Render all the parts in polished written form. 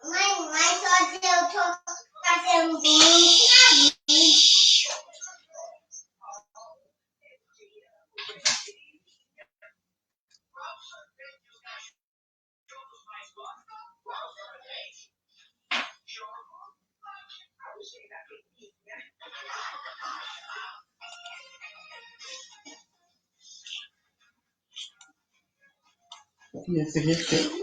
Mas hoje eu tô fazendo muito. E esse respeito.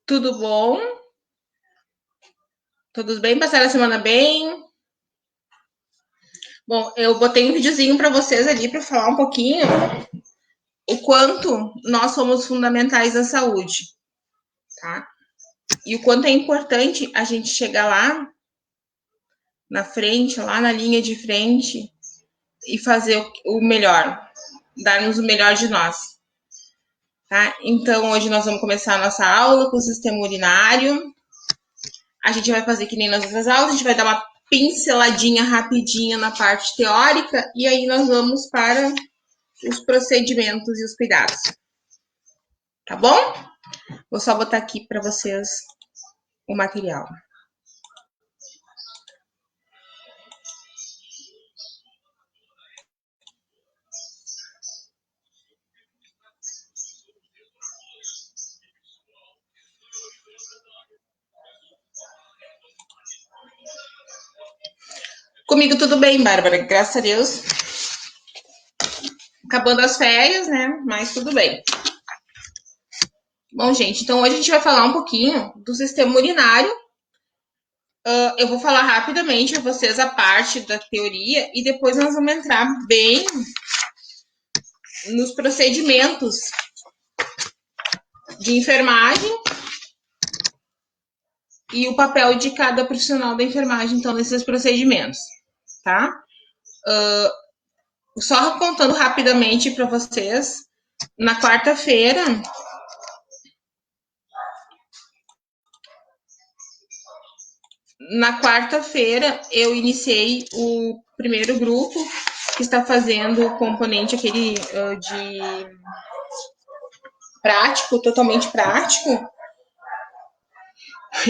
Tudo bom? Todos bem? Passaram a semana bem? Bom, eu botei um videozinho para vocês ali para falar um pouquinho o quanto nós somos fundamentais na saúde, tá? E o quanto é importante a gente chegar lá na frente, lá na linha de frente e fazer o melhor, darmos o melhor de nós, tá? Então, hoje nós vamos começar a nossa aula com o sistema urinário. A gente vai fazer que nem nas outras aulas, a gente vai dar uma pinceladinha rapidinha na parte teórica e aí nós vamos para os procedimentos e os cuidados. Tá bom? Vou só botar aqui para vocês o material. Comigo tudo bem, Bárbara, graças a Deus. Acabando as férias, né? Mas tudo bem. Bom, gente, então hoje a gente vai falar um pouquinho do sistema urinário. Eu vou falar rapidamente para vocês a parte da teoria e depois nós vamos entrar bem nos procedimentos de enfermagem e o papel de cada profissional da enfermagem, então, nesses procedimentos, tá? Só contando rapidamente para vocês, na quarta-feira, eu iniciei o primeiro grupo que está fazendo o componente aquele de prático, totalmente prático,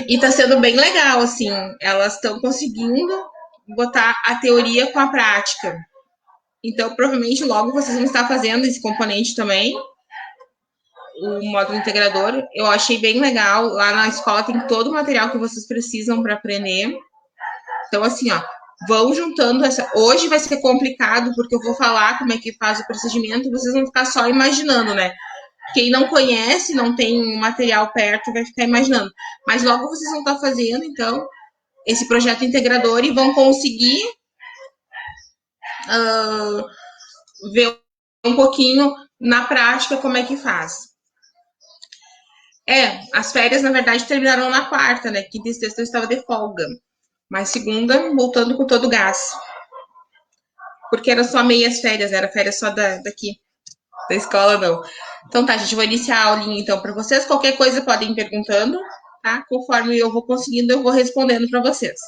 e está sendo bem legal, assim, elas estão conseguindo botar a teoria com a prática. Então, provavelmente, logo vocês vão estar fazendo esse componente também, o módulo integrador. Eu achei bem legal. Lá na escola tem todo o material que vocês precisam para aprender. Então, assim, ó, vão juntando essa. Hoje vai ser complicado, porque eu vou falar como é que faz o procedimento, vocês vão ficar só imaginando, né? Quem não conhece, não tem material perto, vai ficar imaginando. Mas logo vocês vão estar fazendo, então, esse projeto integrador e vão conseguir ver um pouquinho na prática como é que faz. As férias, na verdade, terminaram na quarta, né? Quinta e sexta eu estava de folga. Mas segunda, voltando com todo o gás. Porque era só meias férias, era férias só daqui, da escola, não. Então tá, gente, vou iniciar a aulinha, então, para vocês. Qualquer coisa podem ir perguntando, tá? Conforme eu vou conseguindo, eu vou respondendo para vocês.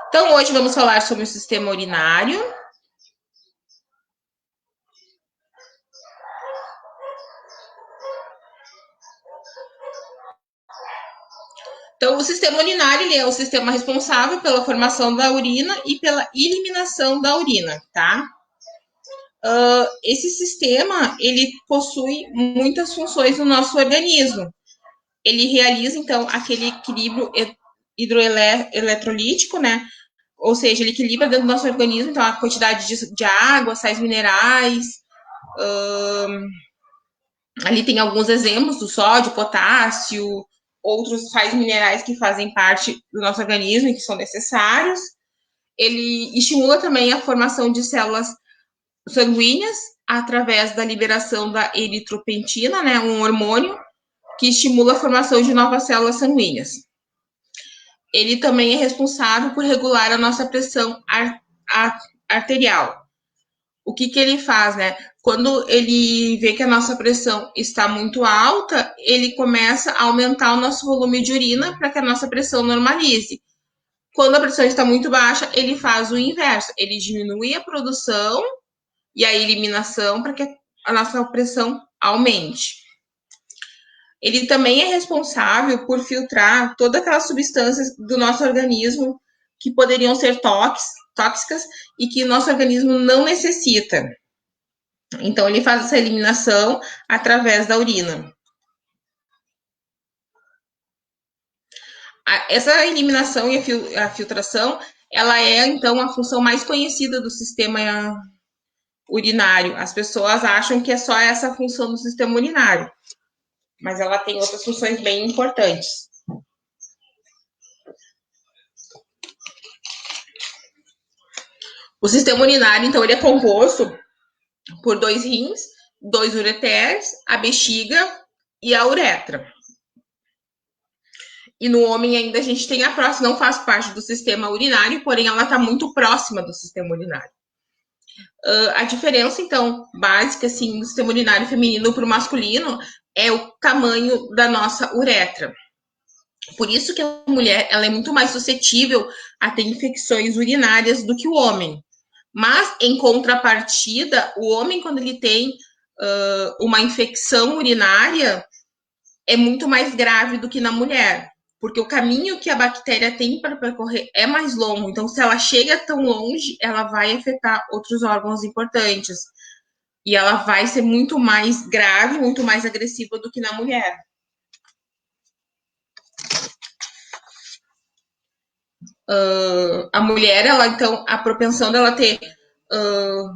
Então, hoje vamos falar sobre o sistema urinário. Então, o sistema urinário ele é o sistema responsável pela formação da urina e pela eliminação da urina, tá? Esse sistema, ele possui muitas funções no nosso organismo. Ele realiza, então, aquele equilíbrio hidroeletrolítico, né? Ou seja, ele equilibra dentro do nosso organismo, então, a quantidade de água, sais minerais. Ali tem alguns exemplos do sódio, potássio, outros sais minerais que fazem parte do nosso organismo e que são necessários. Ele estimula também a formação de células sanguíneas através da liberação da eritropentina, né, um hormônio que estimula a formação de novas células sanguíneas. Ele também é responsável por regular a nossa pressão arterial. O que ele faz, né? Quando ele vê que a nossa pressão está muito alta, ele começa a aumentar o nosso volume de urina para que a nossa pressão normalize. Quando a pressão está muito baixa, ele faz o inverso. Ele diminui a produção e a eliminação para que a nossa pressão aumente. Ele também é responsável por filtrar todas aquelas substâncias do nosso organismo que poderiam ser tóxicas e que o nosso organismo não necessita. Então, ele faz essa eliminação através da urina. Essa eliminação e a filtração, ela é, então, a função mais conhecida do sistema urinário. As pessoas acham que é só essa função do sistema urinário, mas ela tem outras funções bem importantes. O sistema urinário, então, ele é composto por 2 rins, 2 ureteres, a bexiga e a uretra. E no homem ainda a gente tem a próstata, não faz parte do sistema urinário, porém ela está muito próxima do sistema urinário. A diferença, então, básica, assim, do sistema urinário feminino para o masculino é o tamanho da nossa uretra. Por isso que a mulher ela é muito mais suscetível a ter infecções urinárias do que o homem. Mas, em contrapartida, o homem, quando ele tem uma infecção urinária, é muito mais grave do que na mulher. Porque o caminho que a bactéria tem para percorrer é mais longo. Então, se ela chega tão longe, ela vai afetar outros órgãos importantes. E ela vai ser muito mais grave, muito mais agressiva do que na mulher. A mulher, ela, então, a propensão dela ter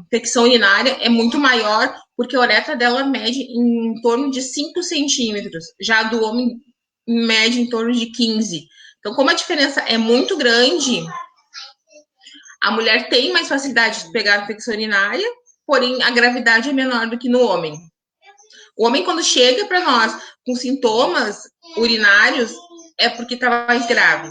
infecção urinária é muito maior, porque a uretra dela mede em torno de 5 centímetros. Já a do homem mede em torno de 15. Então, como a diferença é muito grande, a mulher tem mais facilidade de pegar a infecção urinária, porém a gravidade é menor do que no homem. O homem, quando chega para nós com sintomas urinários, é porque está mais grave.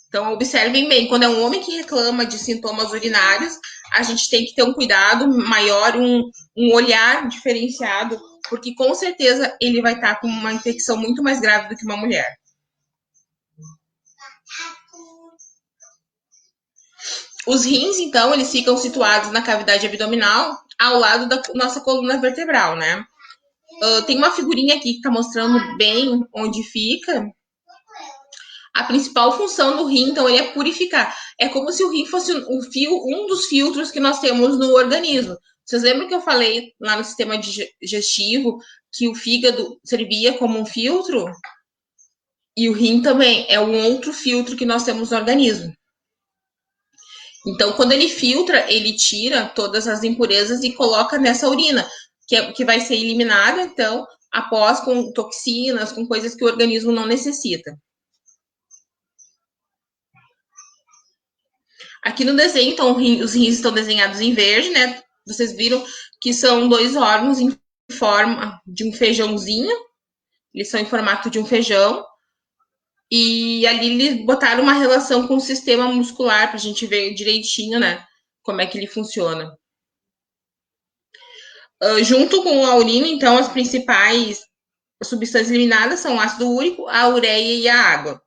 Então, observem bem, quando é um homem que reclama de sintomas urinários, a gente tem que ter um cuidado maior, um olhar diferenciado, porque com certeza ele vai estar com uma infecção muito mais grave do que uma mulher. Os rins, então, eles ficam situados na cavidade abdominal, ao lado da nossa coluna vertebral, né? Tem uma figurinha aqui que está mostrando bem onde fica. A principal função do rim, então, ele é purificar. É como se o rim fosse um dos filtros que nós temos no organismo. Vocês lembram que eu falei lá no sistema digestivo que o fígado servia como um filtro? E o rim também é um outro filtro que nós temos no organismo. Então, quando ele filtra, ele tira todas as impurezas e coloca nessa urina, que vai ser eliminada, então, após com toxinas, com coisas que o organismo não necessita. Aqui no desenho, então, os rins estão desenhados em verde, né? Vocês viram que são 2 órgãos em forma de um feijãozinho. Eles são em formato de um feijão. E ali eles botaram uma relação com o sistema muscular para a gente ver direitinho, né? Como é que ele funciona. Junto com a urina, então, as principais substâncias eliminadas são o ácido úrico, a ureia e a água.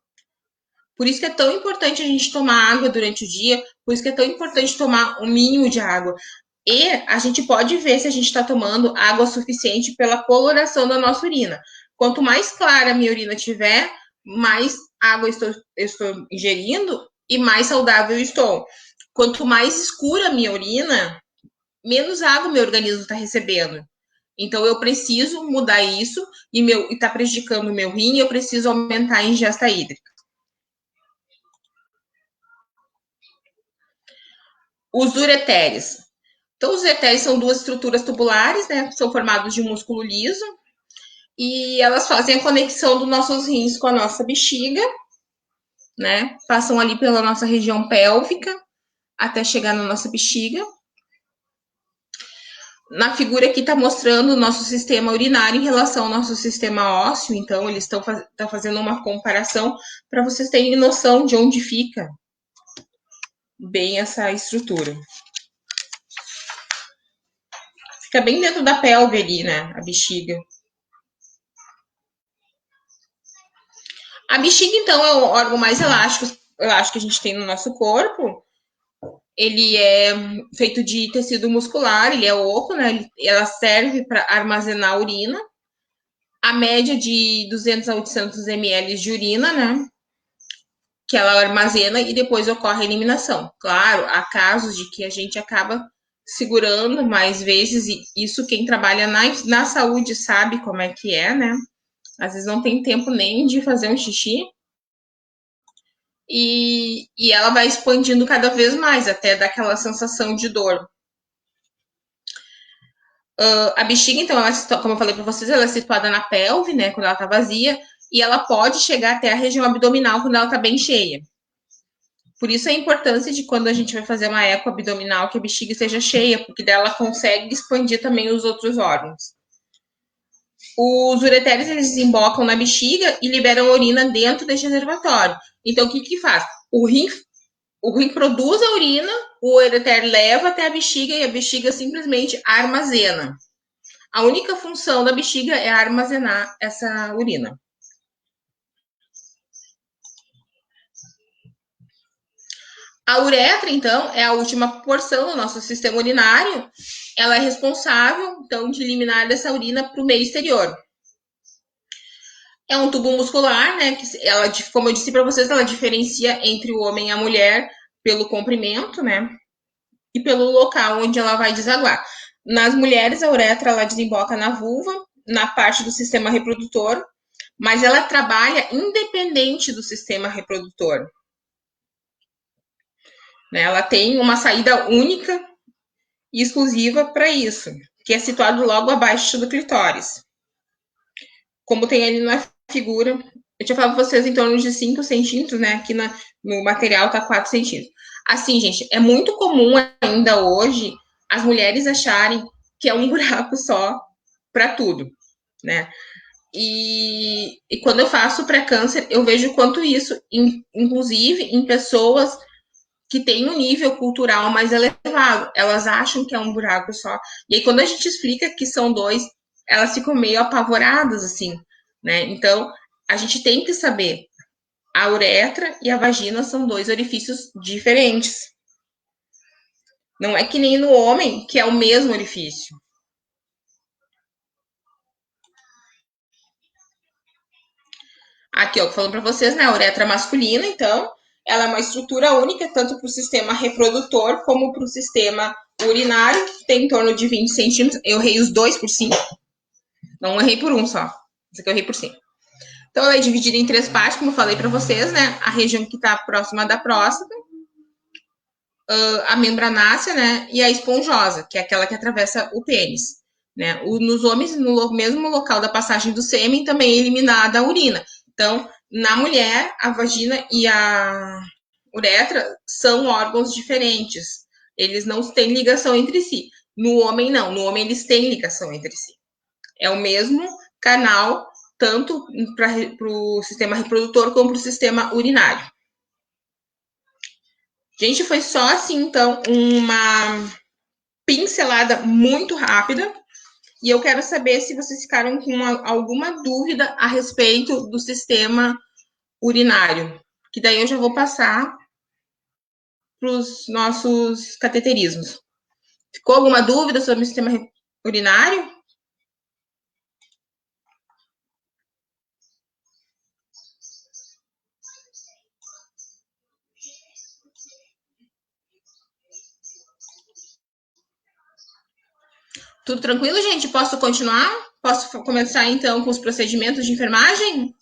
Por isso que é tão importante a gente tomar água durante o dia, por isso que é tão importante tomar o mínimo de água. E a gente pode ver se a gente está tomando água suficiente pela coloração da nossa urina. Quanto mais clara a minha urina tiver, mais água estou ingerindo e mais saudável estou. Quanto mais escura a minha urina, menos água meu organismo está recebendo. Então, eu preciso mudar isso e está prejudicando o meu rim, eu preciso aumentar a ingesta hídrica. Os ureteres. Então, os ureteres são 2 estruturas tubulares, né? São formados de um músculo liso. E elas fazem a conexão dos nossos rins com a nossa bexiga, né? Passam ali pela nossa região pélvica até chegar na nossa bexiga. Na figura aqui está mostrando o nosso sistema urinário em relação ao nosso sistema ósseo. Então, eles estão fazendo uma comparação para vocês terem noção de onde fica bem essa estrutura. Fica bem dentro da pelve ali, né? A bexiga. A bexiga, então, é o órgão mais elástico que a gente tem no nosso corpo. Ele é feito de tecido muscular, ele é oco, né? Ela serve para armazenar a urina. A média de 200 a 800 ml de urina, né? Que ela armazena e depois ocorre a eliminação. Claro, há casos de que a gente acaba segurando mais vezes, e isso quem trabalha na saúde sabe como é que é, né? Às vezes não tem tempo nem de fazer um xixi. e ela vai expandindo cada vez mais, até dar aquela sensação de dor. A bexiga, então, como eu falei para vocês, ela é situada na pelve, né, quando ela está vazia, e ela pode chegar até a região abdominal quando ela está bem cheia. Por isso a importância de quando a gente vai fazer uma eco abdominal, que a bexiga esteja cheia, porque daí ela consegue expandir também os outros órgãos. Os ureteres, eles desembocam na bexiga e liberam urina dentro deste reservatório. Então, o que faz? O rim produz a urina, o ureter leva até a bexiga e a bexiga simplesmente armazena. A única função da bexiga é armazenar essa urina. A uretra, então, é a última porção do nosso sistema urinário. Ela é responsável, então, de eliminar essa urina para o meio exterior. É um tubo muscular, né? Que ela, como eu disse para vocês, ela diferencia entre o homem e a mulher pelo comprimento, né? E pelo local onde ela vai desaguar. Nas mulheres, a uretra ela desemboca na vulva, na parte do sistema reprodutor, mas ela trabalha independente do sistema reprodutor. Ela tem uma saída única e exclusiva para isso, que é situado logo abaixo do clitóris. Como tem ali na figura, eu tinha falado para vocês em torno de 5 centímetros, né? Aqui no material tá 4 centímetros. Assim, gente, é muito comum ainda hoje as mulheres acharem que é um buraco só para tudo, né? E quando eu faço pré-câncer, eu vejo quanto isso, inclusive em pessoas que têm um nível cultural mais elevado, elas acham que é um buraco só. E aí, quando a gente explica que são dois, elas ficam meio apavoradas, assim, né? Então, a gente tem que saber, a uretra e a vagina são dois orifícios diferentes. Não é que nem no homem, que é o mesmo orifício. Aqui, ó, falando para vocês, né? A uretra masculina, então, ela é uma estrutura única, tanto para o sistema reprodutor como para o sistema urinário, que tem em torno de 20 centímetros. Eu errei os dois por cima. Não errei por um só. Esse aqui eu errei por cima. Então, ela é dividida em 3 partes, como eu falei para vocês, né? A região que está próxima da próstata, a membranácea, né? E a esponjosa, que é aquela que atravessa o pênis. Né? Nos homens, no mesmo local da passagem do sêmen, também é eliminada a urina. Então, na mulher, a vagina e a uretra são órgãos diferentes. Eles não têm ligação entre si. No homem, não. No homem, eles têm ligação entre si. É o mesmo canal, tanto para o sistema reprodutor como para o sistema urinário. Gente, foi só assim, então, uma pincelada muito rápida. E eu quero saber se vocês ficaram com alguma dúvida a respeito do sistema urinário. Que daí eu já vou passar para os nossos cateterismos. Ficou alguma dúvida sobre o sistema urinário? Tudo tranquilo, gente? Posso continuar? Posso começar, então, com os procedimentos de enfermagem?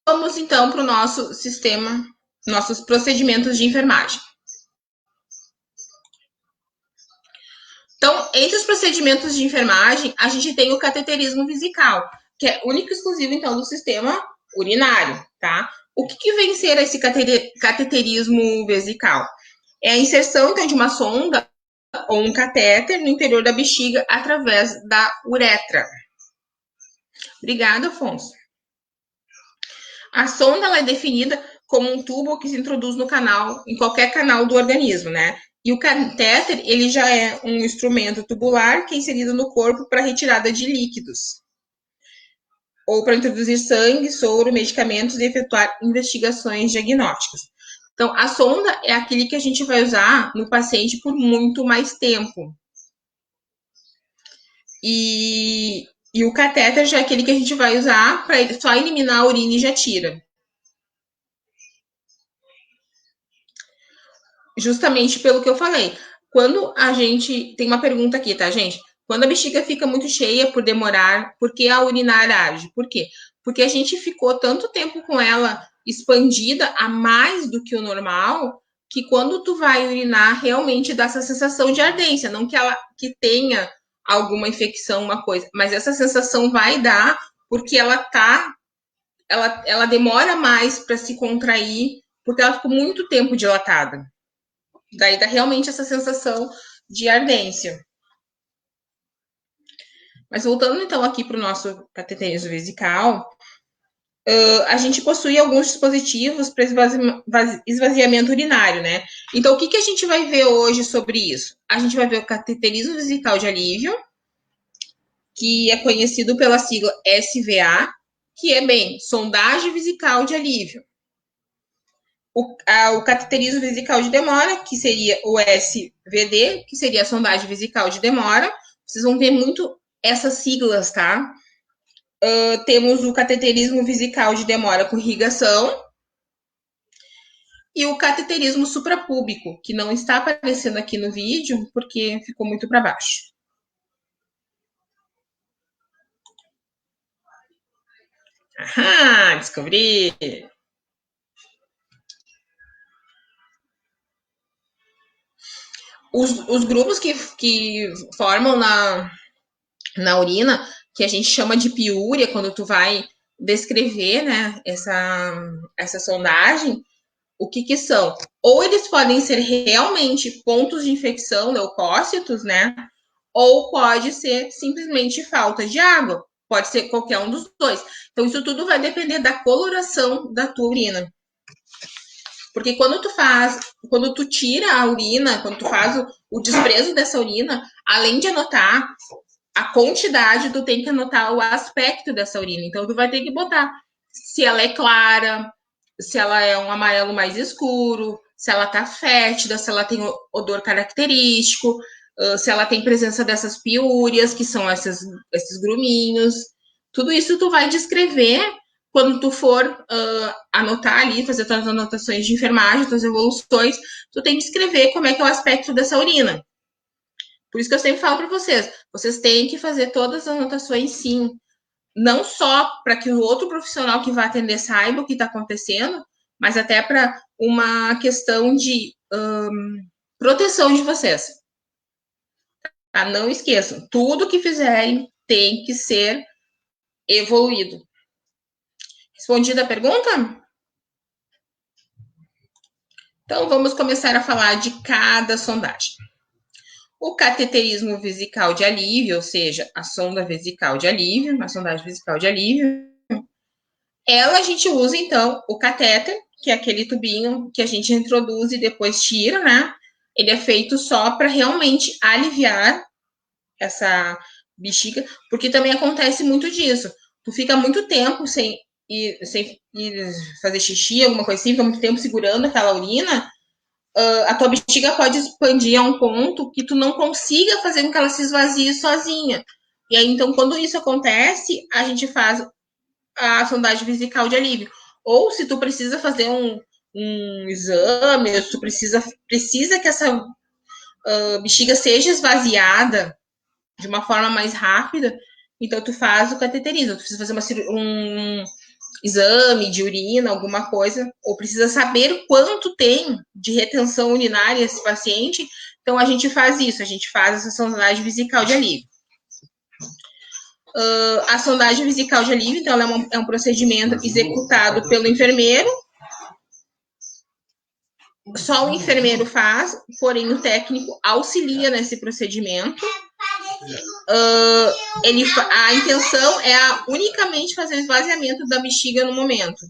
Vamos, então, para o nosso sistema, nossos procedimentos de enfermagem. Então, entre os procedimentos de enfermagem, a gente tem o cateterismo vesical, que é único e exclusivo, então, do sistema urinário, tá? O que vem ser esse cateterismo vesical? É a inserção, então, de uma sonda ou um catéter no interior da bexiga através da uretra. Obrigada, Afonso. A sonda ela é definida como um tubo que se introduz no canal, em qualquer canal do organismo, né? E o catéter, ele já é um instrumento tubular que é inserido no corpo para retirada de líquidos. Ou para introduzir sangue, soro, medicamentos e efetuar investigações diagnósticas. Então, a sonda é aquele que a gente vai usar no paciente por muito mais tempo. E o catéter já é aquele que a gente vai usar para só eliminar a urina e já tira. justamente pelo que eu falei. Quando a gente... Tem uma pergunta aqui, tá, gente? Quando a bexiga fica muito cheia por demorar, por que a urinar arde? Por quê? Porque a gente ficou tanto tempo com ela expandida a mais do que o normal, que quando tu vai urinar, realmente dá essa sensação de ardência. Não que ela que tenha alguma infecção, uma coisa, mas essa sensação vai dar porque ela demora mais para se contrair, porque ela ficou muito tempo dilatada. Daí dá realmente essa sensação de ardência. Mas voltando então aqui para o nosso cateterismo vesical, a gente possui alguns dispositivos para esvaziamento urinário, né? Então, o que a gente vai ver hoje sobre isso? A gente vai ver o cateterismo vesical de alívio, que é conhecido pela sigla SVA, que é bem sondagem vesical de alívio. O cateterismo vesical de demora, que seria o SVD, que seria a sondagem vesical de demora. Vocês vão ver muito essas siglas, tá? Temos o cateterismo vesical de demora com irrigação e o cateterismo suprapúbico, que não está aparecendo aqui no vídeo porque ficou muito para baixo. Ah, descobri! Os grupos que formam na urina, que a gente chama de piúria, quando tu vai descrever, né, essa sondagem, o que são? Ou eles podem ser realmente pontos de infecção, leucócitos, né? Ou pode ser simplesmente falta de água. Pode ser qualquer um dos dois. Então, isso tudo vai depender da coloração da tua urina. Porque quando tu tira a urina, quando tu faz o desprezo dessa urina, além de anotar a quantidade, tu tem que anotar o aspecto dessa urina. Então, tu vai ter que botar se ela é clara, se ela é um amarelo mais escuro, se ela tá fétida, se ela tem odor característico, se ela tem presença dessas piúrias, que são esses gruminhos. Tudo isso tu vai descrever quando tu for anotar ali, fazer tuas anotações de enfermagem, tuas evoluções, tu tem que escrever como é que é o aspecto dessa urina. Por isso que eu sempre falo para vocês têm que fazer todas as anotações sim. Não só para que o outro profissional que vai atender saiba o que está acontecendo, mas até para uma questão de proteção de vocês. Tá? Não esqueçam, tudo que fizerem tem que ser evoluído. Respondida a pergunta? Então, vamos começar a falar de cada sondagem. O cateterismo vesical de alívio, ou seja, a sonda vesical de alívio, a sondagem vesical de alívio, ela a gente usa, então, o catéter, que é aquele tubinho que a gente introduz e depois tira, né? Ele é feito só para realmente aliviar essa bexiga, porque também acontece muito disso. Tu fica muito tempo sem ir fazer xixi, alguma coisa assim, fica muito tempo segurando aquela urina, a tua bexiga pode expandir a um ponto que tu não consiga fazer com que ela se esvazie sozinha. E aí, então, quando isso acontece, a gente faz a sondagem vesical de alívio. Ou se tu precisa fazer um exame, ou se tu precisa que essa bexiga seja esvaziada de uma forma mais rápida, então tu faz o cateterismo. Tu precisa fazer um exame de urina, alguma coisa, ou precisa saber quanto tem de retenção urinária esse paciente, então a gente faz isso, a gente faz essa sondagem vesical de alívio. A sondagem vesical de alívio, então, ela é um procedimento executado pelo enfermeiro. Só o enfermeiro faz, porém o técnico auxilia nesse procedimento. A intenção é unicamente fazer o esvaziamento da bexiga no momento,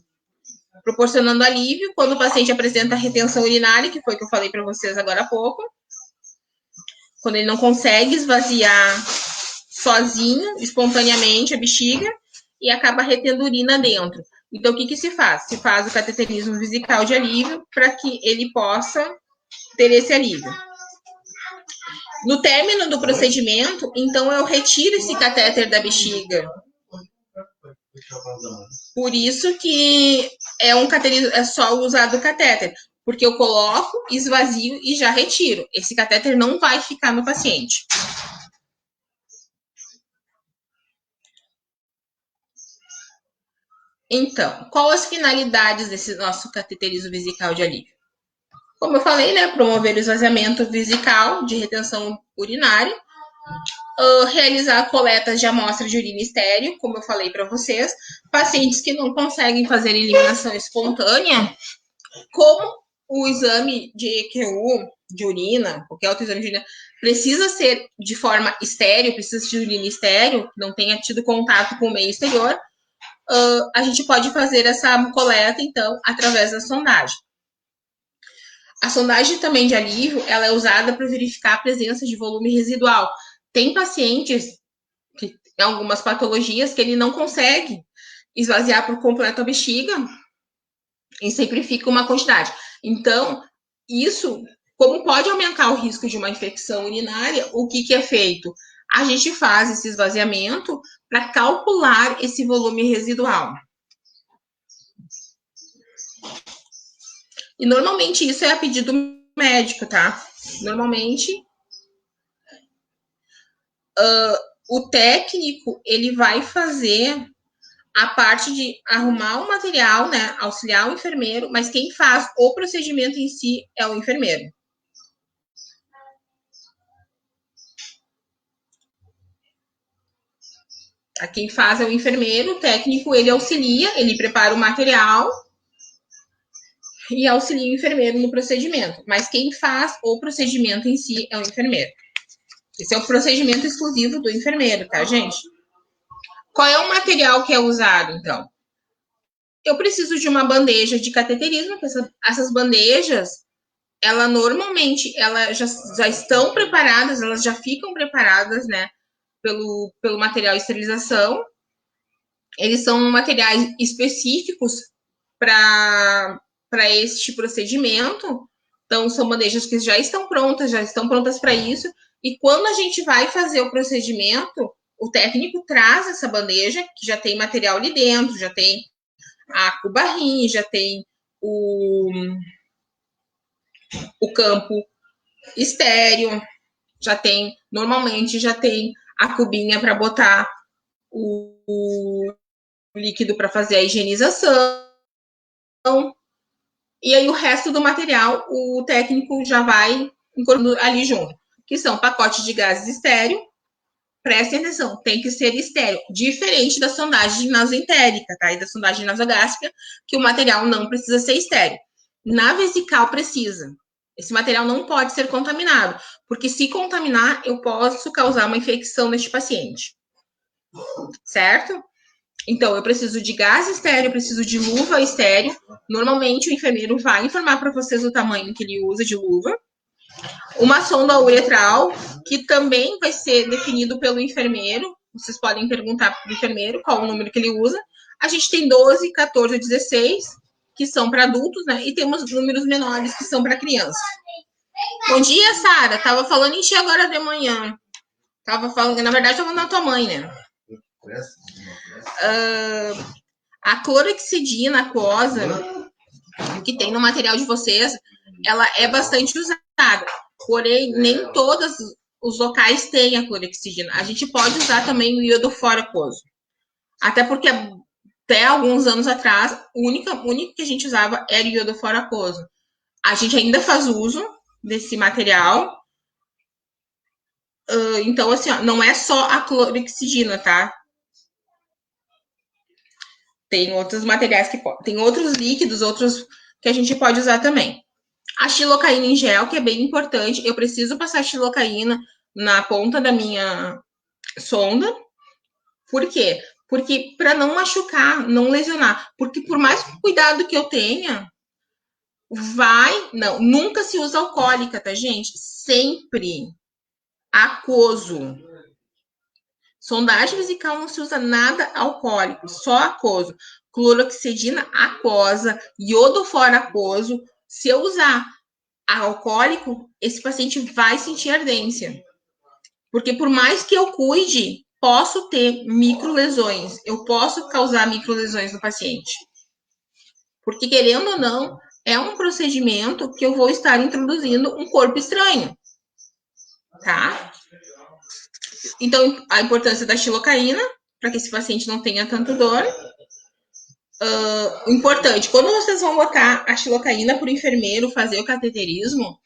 proporcionando alívio quando o paciente apresenta retenção urinária, que foi o que eu falei para vocês agora há pouco. Quando ele não consegue esvaziar sozinho, espontaneamente, a bexiga, e acaba retendo urina dentro. Então, o que se faz? Se faz o cateterismo vesical de alívio para que ele possa ter esse alívio. No término do procedimento, então, eu retiro esse catéter da bexiga. Por isso que é só usado o catéter. porque eu coloco, esvazio e já retiro. Esse catéter não vai ficar no paciente. Então, quais as finalidades desse nosso cateterismo vesical de alívio? Como eu falei, né, promover o esvaziamento vesical de retenção urinária, realizar coletas de amostras de urina estéril, como eu falei para vocês, pacientes que não conseguem fazer eliminação espontânea, como o exame de EQU, de urina, qualquer outro exame de urina, precisa ser de forma estéril, precisa ser de urina estéril, não tenha tido contato com o meio exterior, a gente pode fazer essa coleta, então, através da sondagem. A sondagem também de alívio, ela é usada para verificar a presença de volume residual. Tem pacientes que tem algumas patologias que ele não consegue esvaziar por completo a bexiga e sempre fica uma quantidade. Então, isso, como pode aumentar o risco de uma infecção urinária, o que é feito? A gente faz esse esvaziamento para calcular esse volume residual. E normalmente isso é a pedido médico, tá? Normalmente o técnico ele vai fazer a parte de arrumar o material, né? Auxiliar o enfermeiro, mas quem faz o procedimento em si é o enfermeiro. Quem faz é o enfermeiro, o técnico ele auxilia, ele prepara o material e auxilia o enfermeiro no procedimento. Mas quem faz o procedimento em si é o enfermeiro. Esse é o procedimento exclusivo do enfermeiro, tá, gente? Qual é o material que é usado, então? Eu preciso de uma bandeja de cateterismo, essas bandejas, normalmente, já estão preparadas, elas já ficam preparadas, né, pelo material de esterilização. Eles são materiais específicos para este procedimento. Então, são bandejas que já estão prontas para isso. E quando a gente vai fazer o procedimento, o técnico traz essa bandeja, que já tem material ali dentro, já tem a cubarrim, já tem o campo estéreo, normalmente já tem a cubinha para botar o líquido para fazer a higienização. E aí o resto do material o técnico já vai incorporando ali junto, que são pacotes de gases estéreo. Prestem atenção, tem que ser estéreo, diferente da sondagem nasentérica, tá? E da sondagem nasogástrica, que o material não precisa ser estéreo. Na vesical precisa. Esse material não pode ser contaminado, porque se contaminar, eu posso causar uma infecção neste paciente. Certo? Então, eu preciso de gás estéreo, eu preciso de luva estéreo. Normalmente, o enfermeiro vai informar para vocês o tamanho que ele usa de luva. Uma sonda uretral, que também vai ser definido pelo enfermeiro. Vocês podem perguntar para o enfermeiro qual o número que ele usa. A gente tem 12, 14, 16, que são para adultos, né? E temos números menores, que são para crianças. Bom dia, Sara. Tava falando em ti agora de manhã. Tava falando, na verdade, tava na tua mãe, né? A clorexidina aquosa, que tem no material de vocês, ela é bastante usada. Porém, nem todos os locais têm a clorexidina. A gente pode usar também o iodofor aquoso. Até porque até alguns anos atrás, o único que a gente usava era o iodofor aquoso. A gente ainda faz uso desse material. Então, assim, ó, não é só a clorexidina, tá? Tem outros materiais tem outros líquidos, outros que a gente pode usar também. A xilocaína em gel, que é bem importante. Eu preciso passar xilocaína na ponta da minha sonda. Por quê? Porque para não machucar, não lesionar. Porque por mais cuidado que eu tenha, nunca se usa alcoólica, tá, gente? Sempre aquoso. Sondagem vesical não se usa nada alcoólico, só aquoso. Cloroxidina aquosa, iodofor aquoso. Se eu usar alcoólico, esse paciente vai sentir ardência. Porque por mais que eu cuide, posso ter microlesões. Eu posso causar microlesões no paciente. Porque, querendo ou não, é um procedimento que eu vou estar introduzindo um corpo estranho, tá? Então, a importância da xilocaína, para que esse paciente não tenha tanto dor. Importante, quando vocês vão botar a xilocaína para o enfermeiro fazer o cateterismo,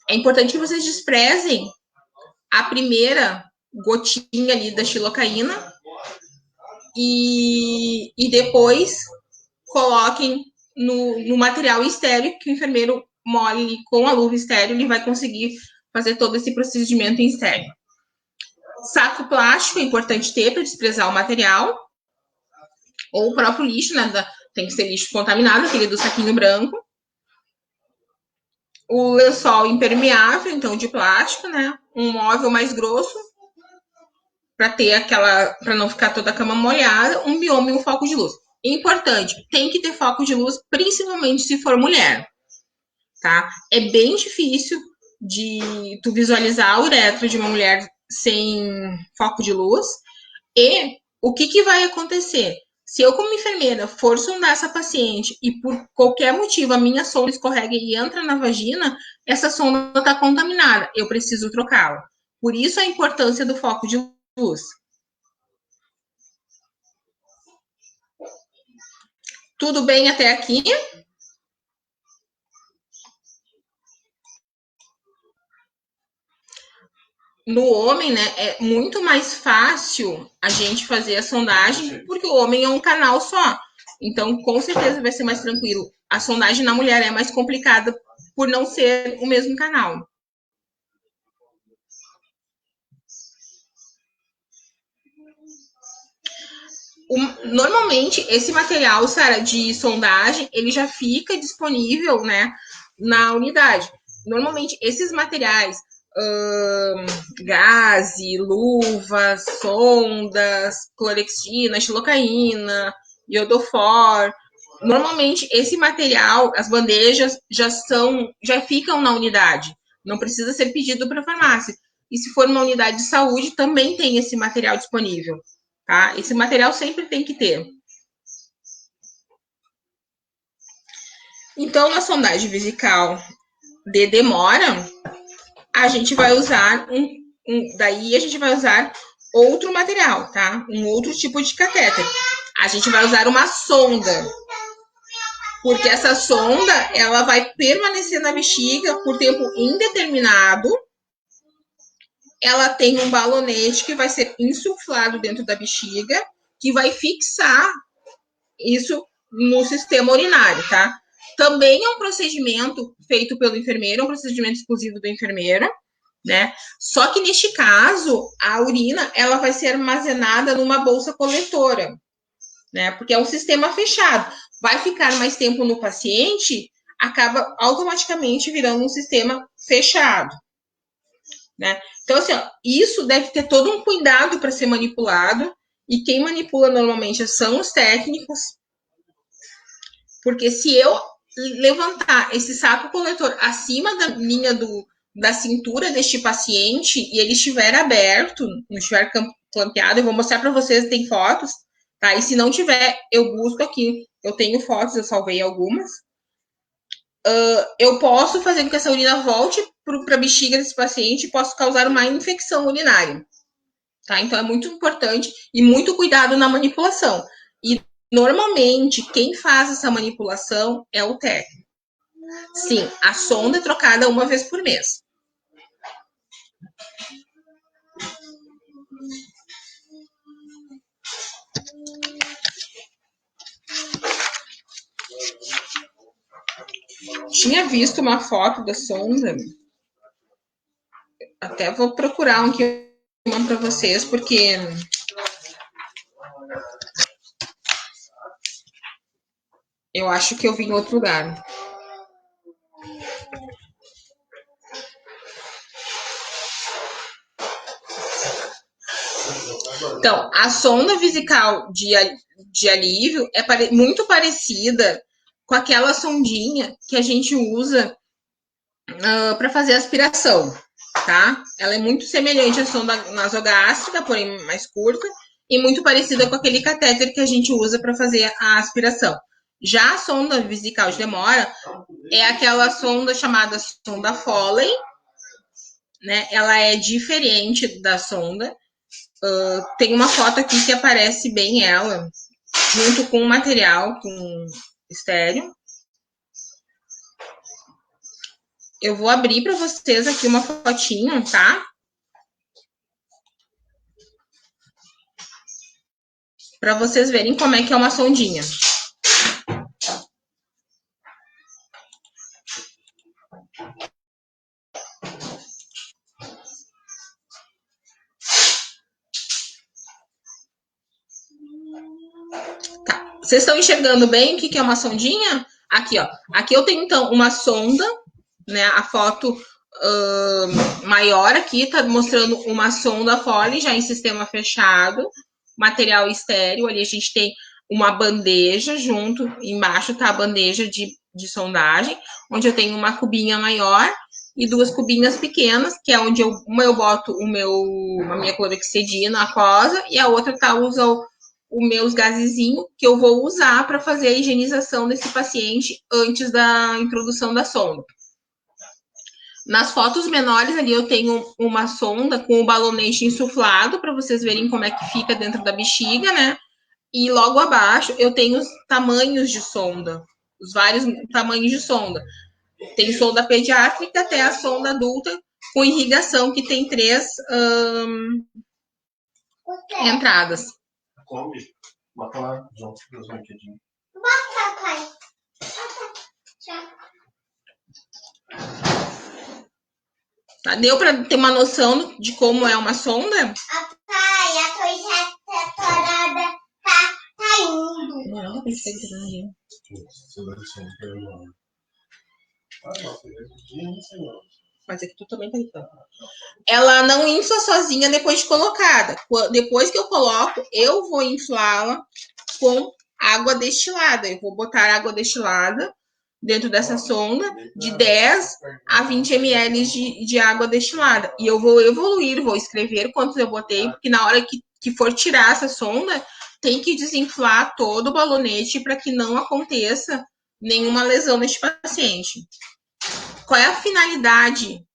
é importante que vocês desprezem a primeira gotinha ali da xilocaína e depois coloquem no material estéreo, que o enfermeiro molhe com a luva estéreo, ele vai conseguir fazer todo esse procedimento em estéreo. Saco plástico é importante ter para desprezar o material, ou o próprio lixo, né? Tem que ser lixo contaminado, aquele do saquinho branco. O lençol impermeável, então de plástico, né? Um móvel mais grosso, para não ficar toda a cama molhada, um bioma e um foco de luz. Importante, tem que ter foco de luz, principalmente se for mulher, tá? É bem difícil de tu visualizar a uretra de uma mulher sem foco de luz. E o que vai acontecer? Se eu, como enfermeira, for sondar essa paciente e por qualquer motivo a minha sonda escorrega e entra na vagina, essa sonda está contaminada, eu preciso trocá-la. Por isso a importância do foco de luz. Tudo bem até aqui? No homem, né, é muito mais fácil a gente fazer a sondagem, porque o homem é um canal só. Então, com certeza vai ser mais tranquilo. A sondagem na mulher é mais complicada por não ser o mesmo canal. Normalmente, esse material, Sara, de sondagem, ele já fica disponível, né, na unidade. Normalmente, esses materiais, gaze, luvas, sondas, clorexidina, xilocaína, iodofor. Normalmente, esse material, as bandejas, já ficam na unidade. Não precisa ser pedido para a farmácia. E se for uma unidade de saúde, também tem esse material disponível. Tá? Esse material sempre tem que ter. Então, na sondagem vesical de demora, a gente vai usar daí a gente vai usar outro material, tá? Um outro tipo de catéter. A gente vai usar uma sonda, porque essa sonda ela vai permanecer na bexiga por tempo indeterminado. Ela tem um balonete que vai ser insuflado dentro da bexiga, que vai fixar isso no sistema urinário, tá? Também é um procedimento feito pelo enfermeiro, é um procedimento exclusivo do enfermeiro, né? Só que neste caso, a urina ela vai ser armazenada numa bolsa coletora, né? Porque é um sistema fechado. Vai ficar mais tempo no paciente, acaba automaticamente virando um sistema fechado, né? Então, assim, ó, isso deve ter todo um cuidado para ser manipulado, e quem manipula normalmente são os técnicos, porque se eu levantar esse saco coletor acima da linha da cintura deste paciente e ele estiver aberto, não estiver clampeado, eu vou mostrar para vocês, tem fotos, tá? E se não tiver, eu busco aqui. Eu tenho fotos, eu salvei algumas. Eu posso fazer com que essa urina volte para a bexiga desse paciente e posso causar uma infecção urinária. Tá? Então é muito importante e muito cuidado na manipulação. E normalmente quem faz essa manipulação é o técnico. Sim, a sonda é trocada uma vez por mês. Tinha visto uma foto da sonda. Até vou procurar uma para vocês, porque eu acho que eu vi em outro lugar. Então, a sonda vesical de alívio é muito parecida com aquela sondinha que a gente usa para fazer aspiração, tá? Ela é muito semelhante à sonda nasogástrica, porém mais curta, e muito parecida com aquele catéter que a gente usa para fazer a aspiração. Já a sonda vesical de demora, é aquela sonda chamada sonda Foley, né? Ela é diferente da sonda. Tem uma foto aqui que aparece bem ela, junto com o material, com estéreo. Eu vou abrir para vocês aqui uma fotinha, tá? Para vocês verem como é que é uma sondinha. Tá. Vocês estão enxergando bem o que é uma sondinha? Aqui, ó. Aqui eu tenho, então, uma sonda, né? A foto maior aqui tá mostrando uma sonda Foley já em sistema fechado, material estéreo. Ali a gente tem uma bandeja junto, embaixo tá a bandeja de sondagem, onde eu tenho uma cubinha maior e duas cubinhas pequenas, que é onde uma eu boto a minha clorexidina aquosa e a outra tá os meus gasezinhos que eu vou usar para fazer a higienização desse paciente antes da introdução da sonda. Nas fotos menores ali eu tenho uma sonda com o balonete insuflado para vocês verem como é que fica dentro da bexiga, né? E logo abaixo eu tenho os tamanhos de sonda, os vários tamanhos de sonda. Tem sonda pediátrica até a sonda adulta com irrigação, que tem 3 entradas. Come. Bota lá, junto com os brinquedinhos. Bota, pai. Tá? Deu para ter uma noção de como é uma sonda? Pai, a coisa separada tá indo. Não, tem que ser grande. Mas aqui tu também tá irritando. Ela não infla sozinha depois de colocada. Depois que eu coloco, eu vou inflá-la com água destilada. Eu vou botar água destilada dentro dessa sonda de 10 a 20 ml de água destilada. E eu vou evoluir, vou escrever quantos eu botei, porque na hora que for tirar essa sonda, tem que desinflar todo o balonete para que não aconteça nenhuma lesão neste paciente. Qual é a finalidade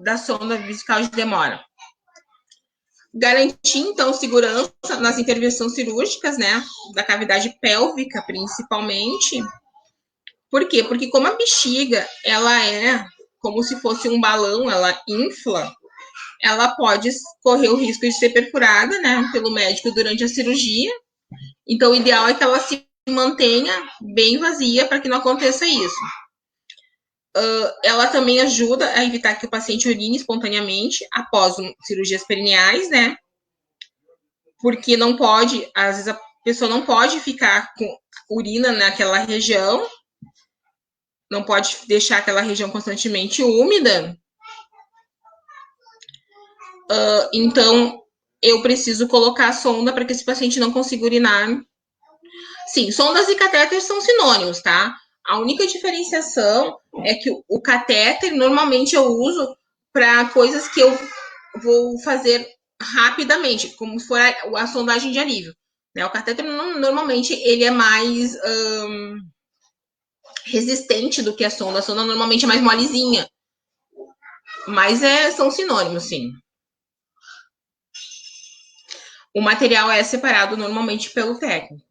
da sonda vesical de demora? Garantir, então, segurança nas intervenções cirúrgicas, né? Da cavidade pélvica, principalmente. Por quê? Porque como a bexiga, ela é como se fosse um balão, ela infla, ela pode correr o risco de ser perfurada, né? Pelo médico durante a cirurgia. Então, o ideal é que ela se mantenha bem vazia para que não aconteça isso. Ela também ajuda a evitar que o paciente urine espontaneamente após cirurgias perineais, né? Porque não pode, às vezes a pessoa não pode ficar com urina naquela região, não pode deixar aquela região constantemente úmida. Então, eu preciso colocar a sonda para que esse paciente não consiga urinar. Sim, sondas e catéteres são sinônimos, tá? A única diferenciação é que o catéter, normalmente eu uso para coisas que eu vou fazer rapidamente, como se for a sondagem de alívio. Né? O catéter, normalmente, ele é mais resistente do que a sonda. A sonda, normalmente, é mais molezinha. Mas são sinônimos, sim. O material é separado, normalmente, pelo técnico.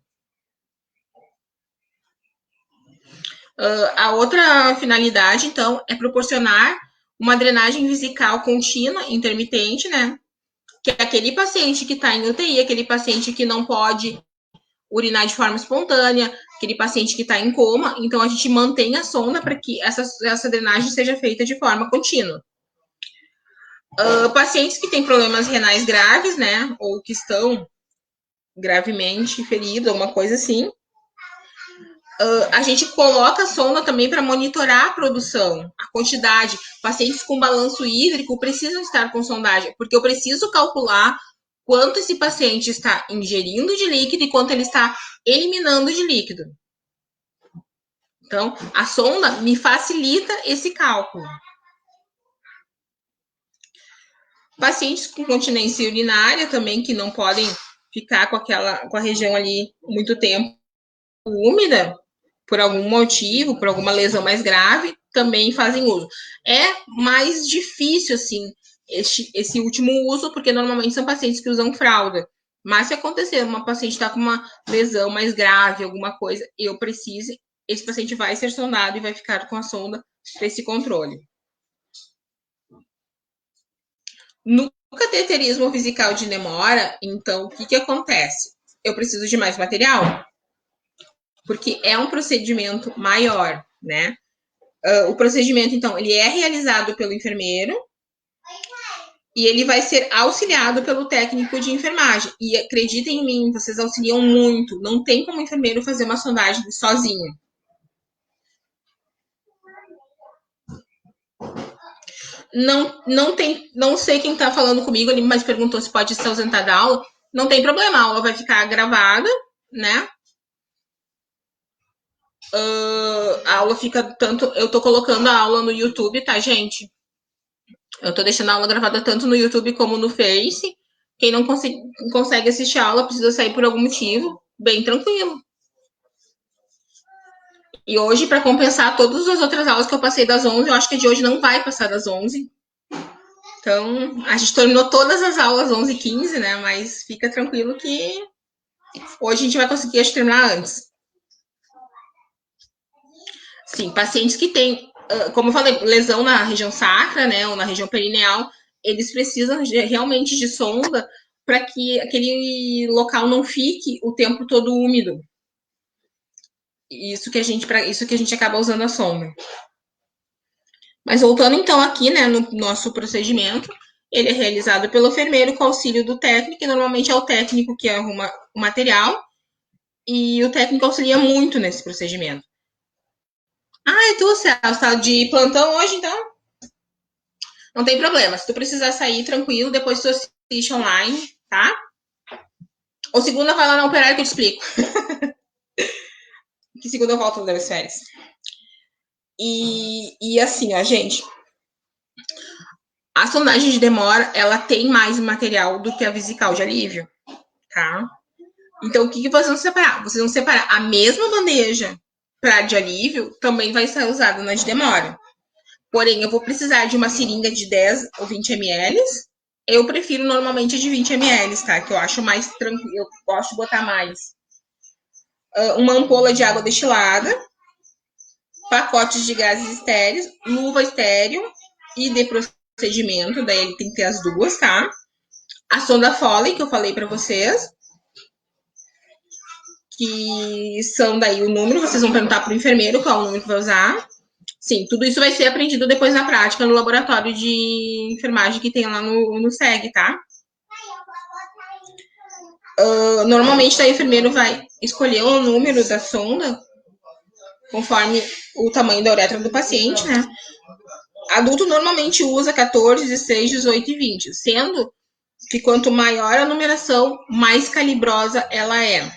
A outra finalidade, então, é proporcionar uma drenagem vesical contínua, intermitente, né? Que é aquele paciente que está em UTI, aquele paciente que não pode urinar de forma espontânea, aquele paciente que está em coma. Então, a gente mantém a sonda para que essa drenagem seja feita de forma contínua. Pacientes que têm problemas renais graves, né? Ou que estão gravemente feridos, alguma coisa assim, a gente coloca a sonda também para monitorar a produção, a quantidade. Pacientes com balanço hídrico precisam estar com sondagem, porque eu preciso calcular quanto esse paciente está ingerindo de líquido e quanto ele está eliminando de líquido. Então, a sonda me facilita esse cálculo. Pacientes com continência urinária também, que não podem ficar com a região ali muito tempo úmida, por algum motivo, por alguma lesão mais grave, também fazem uso. É mais difícil, assim, esse último uso, porque normalmente são pacientes que usam fralda. Mas se acontecer, uma paciente está com uma lesão mais grave, alguma coisa, eu precise, esse paciente vai ser sondado e vai ficar com a sonda para esse controle. No cateterismo vesical de demora, então, o que acontece? Eu preciso de mais material, porque é um procedimento maior, né? O procedimento, então, ele é realizado pelo enfermeiro e ele vai ser auxiliado pelo técnico de enfermagem. E acreditem em mim, vocês auxiliam muito. Não tem como o enfermeiro fazer uma sondagem sozinho. Não sei quem está falando comigo, ele mas perguntou se pode se ausentar da aula. Não tem problema, a aula vai ficar gravada, né? A aula fica tanto. Eu tô colocando a aula no YouTube, tá, gente? Eu tô deixando a aula gravada tanto no YouTube como no Face. Quem não consegue assistir a aula precisa sair por algum motivo, bem tranquilo. E hoje, para compensar todas as outras aulas que eu passei das 11, eu acho que a de hoje não vai passar das 11. Então, a gente terminou todas as aulas 11h15, né? Mas fica tranquilo que hoje a gente vai conseguir terminar antes. Sim, pacientes que têm, como eu falei, lesão na região sacra, né, ou na região perineal, eles precisam realmente de sonda para que aquele local não fique o tempo todo úmido. Isso que a gente acaba usando a sonda. Mas voltando então aqui, né, no nosso procedimento, ele é realizado pelo enfermeiro com auxílio do técnico, que normalmente é o técnico que arruma o material, e o técnico auxilia muito nesse procedimento. Ah, e tu, Celso, tá de plantão hoje, então? Não tem problema. Se tu precisar sair, tranquilo, depois tu assiste online, tá? Ou segunda vai lá na operária que eu te explico. Que segunda eu volto das férias. E assim, ó, gente. A sondagem de demora, ela tem mais material do que a vesical de alívio, tá? Então, o que vocês vão separar? Vocês vão separar a mesma bandeja para de alívio, também vai ser usada na de demora. Porém, eu vou precisar de uma seringa de 10 ou 20 ml. Eu prefiro normalmente a de 20 ml, tá? Que eu acho mais tranquilo, eu gosto de botar mais. Uma ampola de água destilada, pacotes de gases estéreis, luva estéreo e de procedimento, daí ele tem que ter as duas, tá? A sonda Foley, que eu falei para vocês, que são daí o número, vocês vão perguntar pro enfermeiro qual é o número que vai usar. Sim, tudo isso vai ser aprendido depois na prática no laboratório de enfermagem que tem lá no SEG, tá? Normalmente, o enfermeiro vai escolher o número da sonda conforme o tamanho da uretra do paciente, né? Adulto normalmente usa 14, 16, 18 e 20, sendo que quanto maior a numeração, mais calibrosa ela é.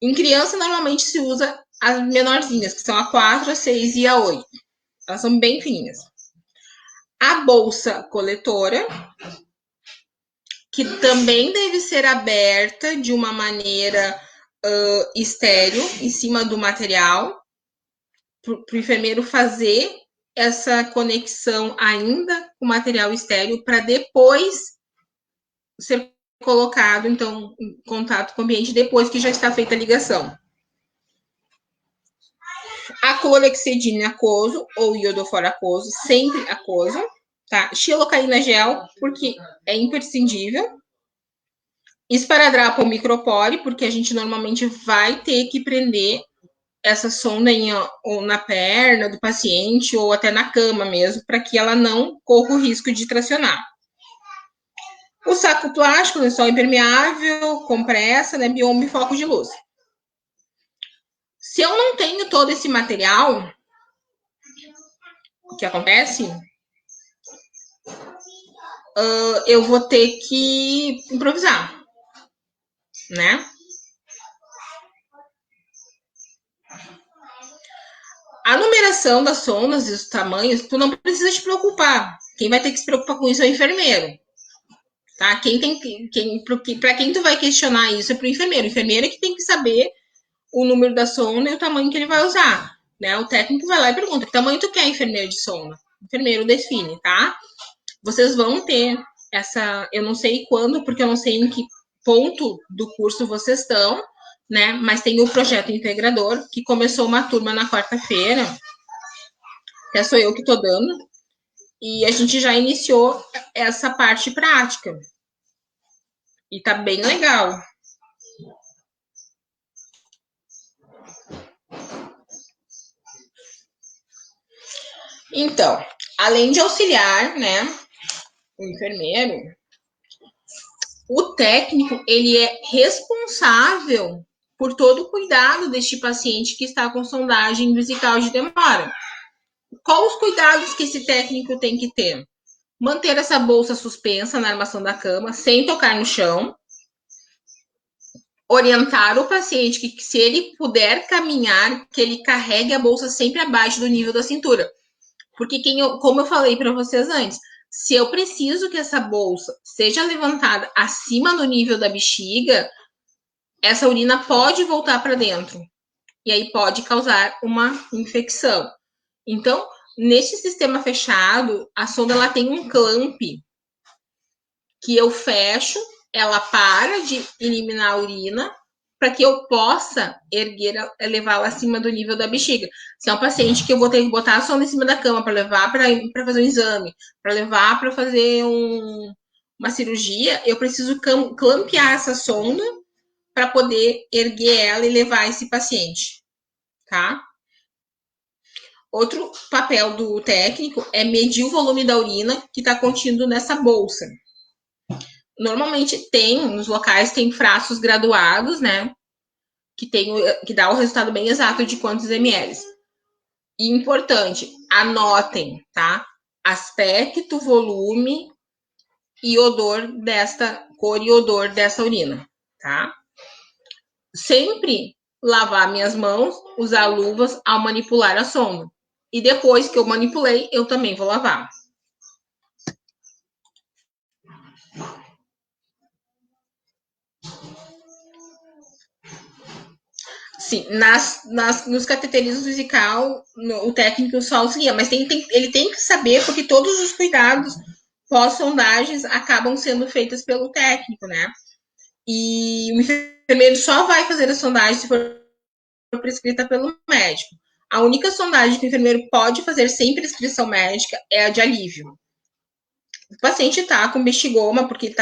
Em criança, normalmente se usa as menorzinhas, que são a 4, a 6 e a 8. Elas são bem fininhas. A bolsa coletora, que também deve ser aberta de uma maneira estéreo, em cima do material, para o enfermeiro fazer essa conexão ainda com material estéreo, para depois ser colocado, então, em contato com o ambiente, depois que já está feita a ligação. A clorexidina aquoso ou iodofor aquoso, sempre aquoso, tá? Xilocaína gel, porque é imprescindível. Esparadrapo ou micropore, porque a gente normalmente vai ter que prender essa sonda ou na perna do paciente ou até na cama mesmo, para que ela não corra o risco de tracionar. O saco plástico, lençol impermeável, compressa, né, bioma e foco de luz. Se eu não tenho todo esse material, o que acontece? Eu vou ter que improvisar, né? A numeração das sondas e os tamanhos, tu não precisa te preocupar. Quem vai ter que se preocupar com isso é o enfermeiro. Tá? Para quem tu vai questionar isso é pro enfermeiro. O enfermeiro é que tem que saber o número da sonda e o tamanho que ele vai usar, né? O técnico vai lá e pergunta: que tamanho tu quer, enfermeiro de sonda? O enfermeiro define, tá? Vocês vão ter essa, eu não sei quando, porque eu não sei em que ponto do curso vocês estão, né? Mas tem o projeto integrador, que começou uma turma na quarta-feira, que sou eu que tô dando, e a gente já iniciou essa parte prática. E tá bem legal. Então, além de auxiliar, né, o enfermeiro, o técnico, ele é responsável por todo o cuidado deste paciente que está com sondagem vesical de demora. Qual os cuidados que esse técnico tem que ter? Manter essa bolsa suspensa na armação da cama, sem tocar no chão. Orientar o paciente que, se ele puder caminhar, que ele carregue a bolsa sempre abaixo do nível da cintura. Porque, como eu falei para vocês antes, se eu preciso que essa bolsa seja levantada acima do nível da bexiga, essa urina pode voltar para dentro. E aí pode causar uma infecção. Então, nesse sistema fechado, a sonda ela tem um clamp que eu fecho, ela para de eliminar a urina para que eu possa levá-la acima do nível da bexiga. Se é um paciente que eu vou ter que botar a sonda em cima da cama para levar para fazer um exame, para levar para fazer uma cirurgia, eu preciso clampear essa sonda para poder erguer ela e levar esse paciente, tá? Outro papel do técnico é medir o volume da urina que está contido nessa bolsa. Normalmente nos locais tem frascos graduados, né? Que dá o resultado bem exato de quantos ml. E importante, anotem, tá? Aspecto, volume e odor desta cor e odor dessa urina, tá? Sempre lavar minhas mãos, usar luvas ao manipular a sonda. E depois que eu manipulei, eu também vou lavar. Sim, nos cateterismos vesical, o técnico só auxilia, mas ele tem que saber, porque todos os cuidados pós-sondagens acabam sendo feitos pelo técnico, né? E o enfermeiro só vai fazer a sondagem se for prescrita pelo médico. A única sondagem que o enfermeiro pode fazer sem prescrição médica é a de alívio. O paciente tá com bexigoma porque ele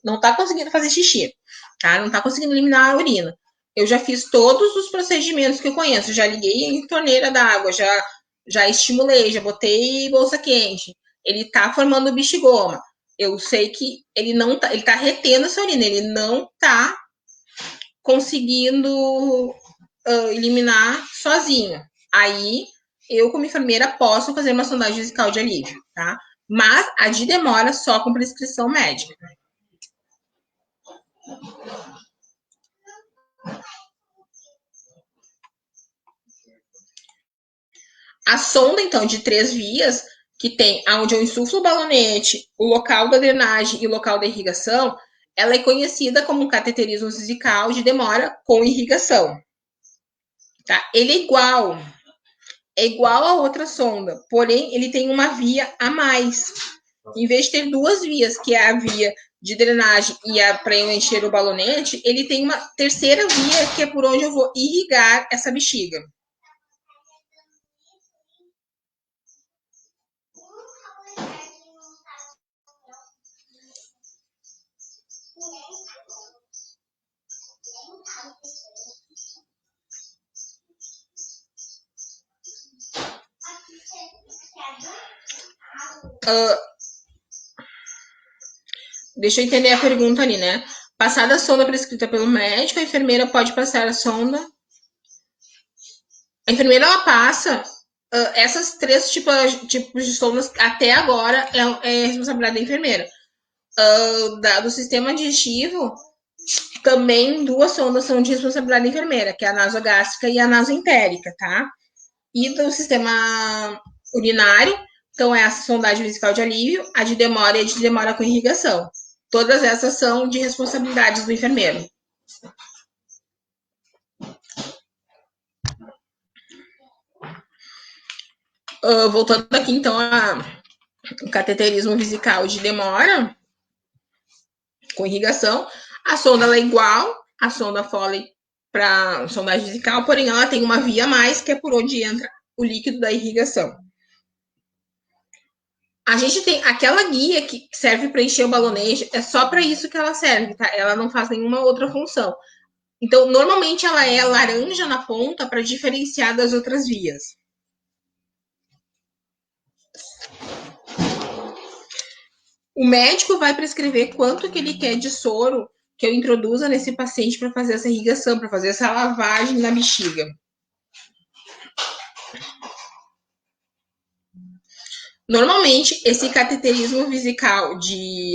não tá conseguindo fazer xixi, tá? Não tá conseguindo eliminar a urina. Eu já fiz todos os procedimentos que eu conheço, já liguei em torneira d'água, já estimulei, já botei bolsa quente. Ele tá formando bexigoma. Eu sei que ele tá retendo essa urina, ele não tá conseguindo eliminar sozinho. Aí eu, como enfermeira, posso fazer uma sondagem vesical de alívio, tá? Mas a de demora só com prescrição médica. A sonda, então, de 3 vias, que tem onde eu insuflo o balonete, o local da drenagem e o local da irrigação, ela é conhecida como um cateterismo vesical de demora com irrigação. Tá? Ele é igual a outra sonda, porém ele tem uma via a mais. Em vez de ter 2 vias, que é a via de drenagem e para eu encher o balonete, ele tem uma terceira via, que é por onde eu vou irrigar essa bexiga. Deixa eu entender a pergunta ali, né? Passada a sonda prescrita pelo médico, a enfermeira pode passar a sonda. A enfermeira, ela passa essas 3 tipos de sondas até agora é responsabilidade da enfermeira. Do sistema digestivo, também 2 sondas são de responsabilidade da enfermeira, que é a nasogástrica e a nasoentérica, tá? E do sistema urinário, então é a sondagem vesical de alívio, a de demora e a de demora com irrigação. Todas essas são de responsabilidades do enfermeiro. Voltando aqui, então, ao cateterismo vesical de demora com irrigação, a sonda ela é igual à sonda Foley para sondagem vesical, porém ela tem uma via a mais, que é por onde entra o líquido da irrigação. A gente tem aquela guia que serve para encher o balonete, é só para isso que ela serve, tá? Ela não faz nenhuma outra função. Então, normalmente ela é laranja na ponta para diferenciar das outras vias. O médico vai prescrever quanto que ele quer de soro que eu introduza nesse paciente para fazer essa irrigação, para fazer essa lavagem na bexiga. Normalmente, esse cateterismo vesical de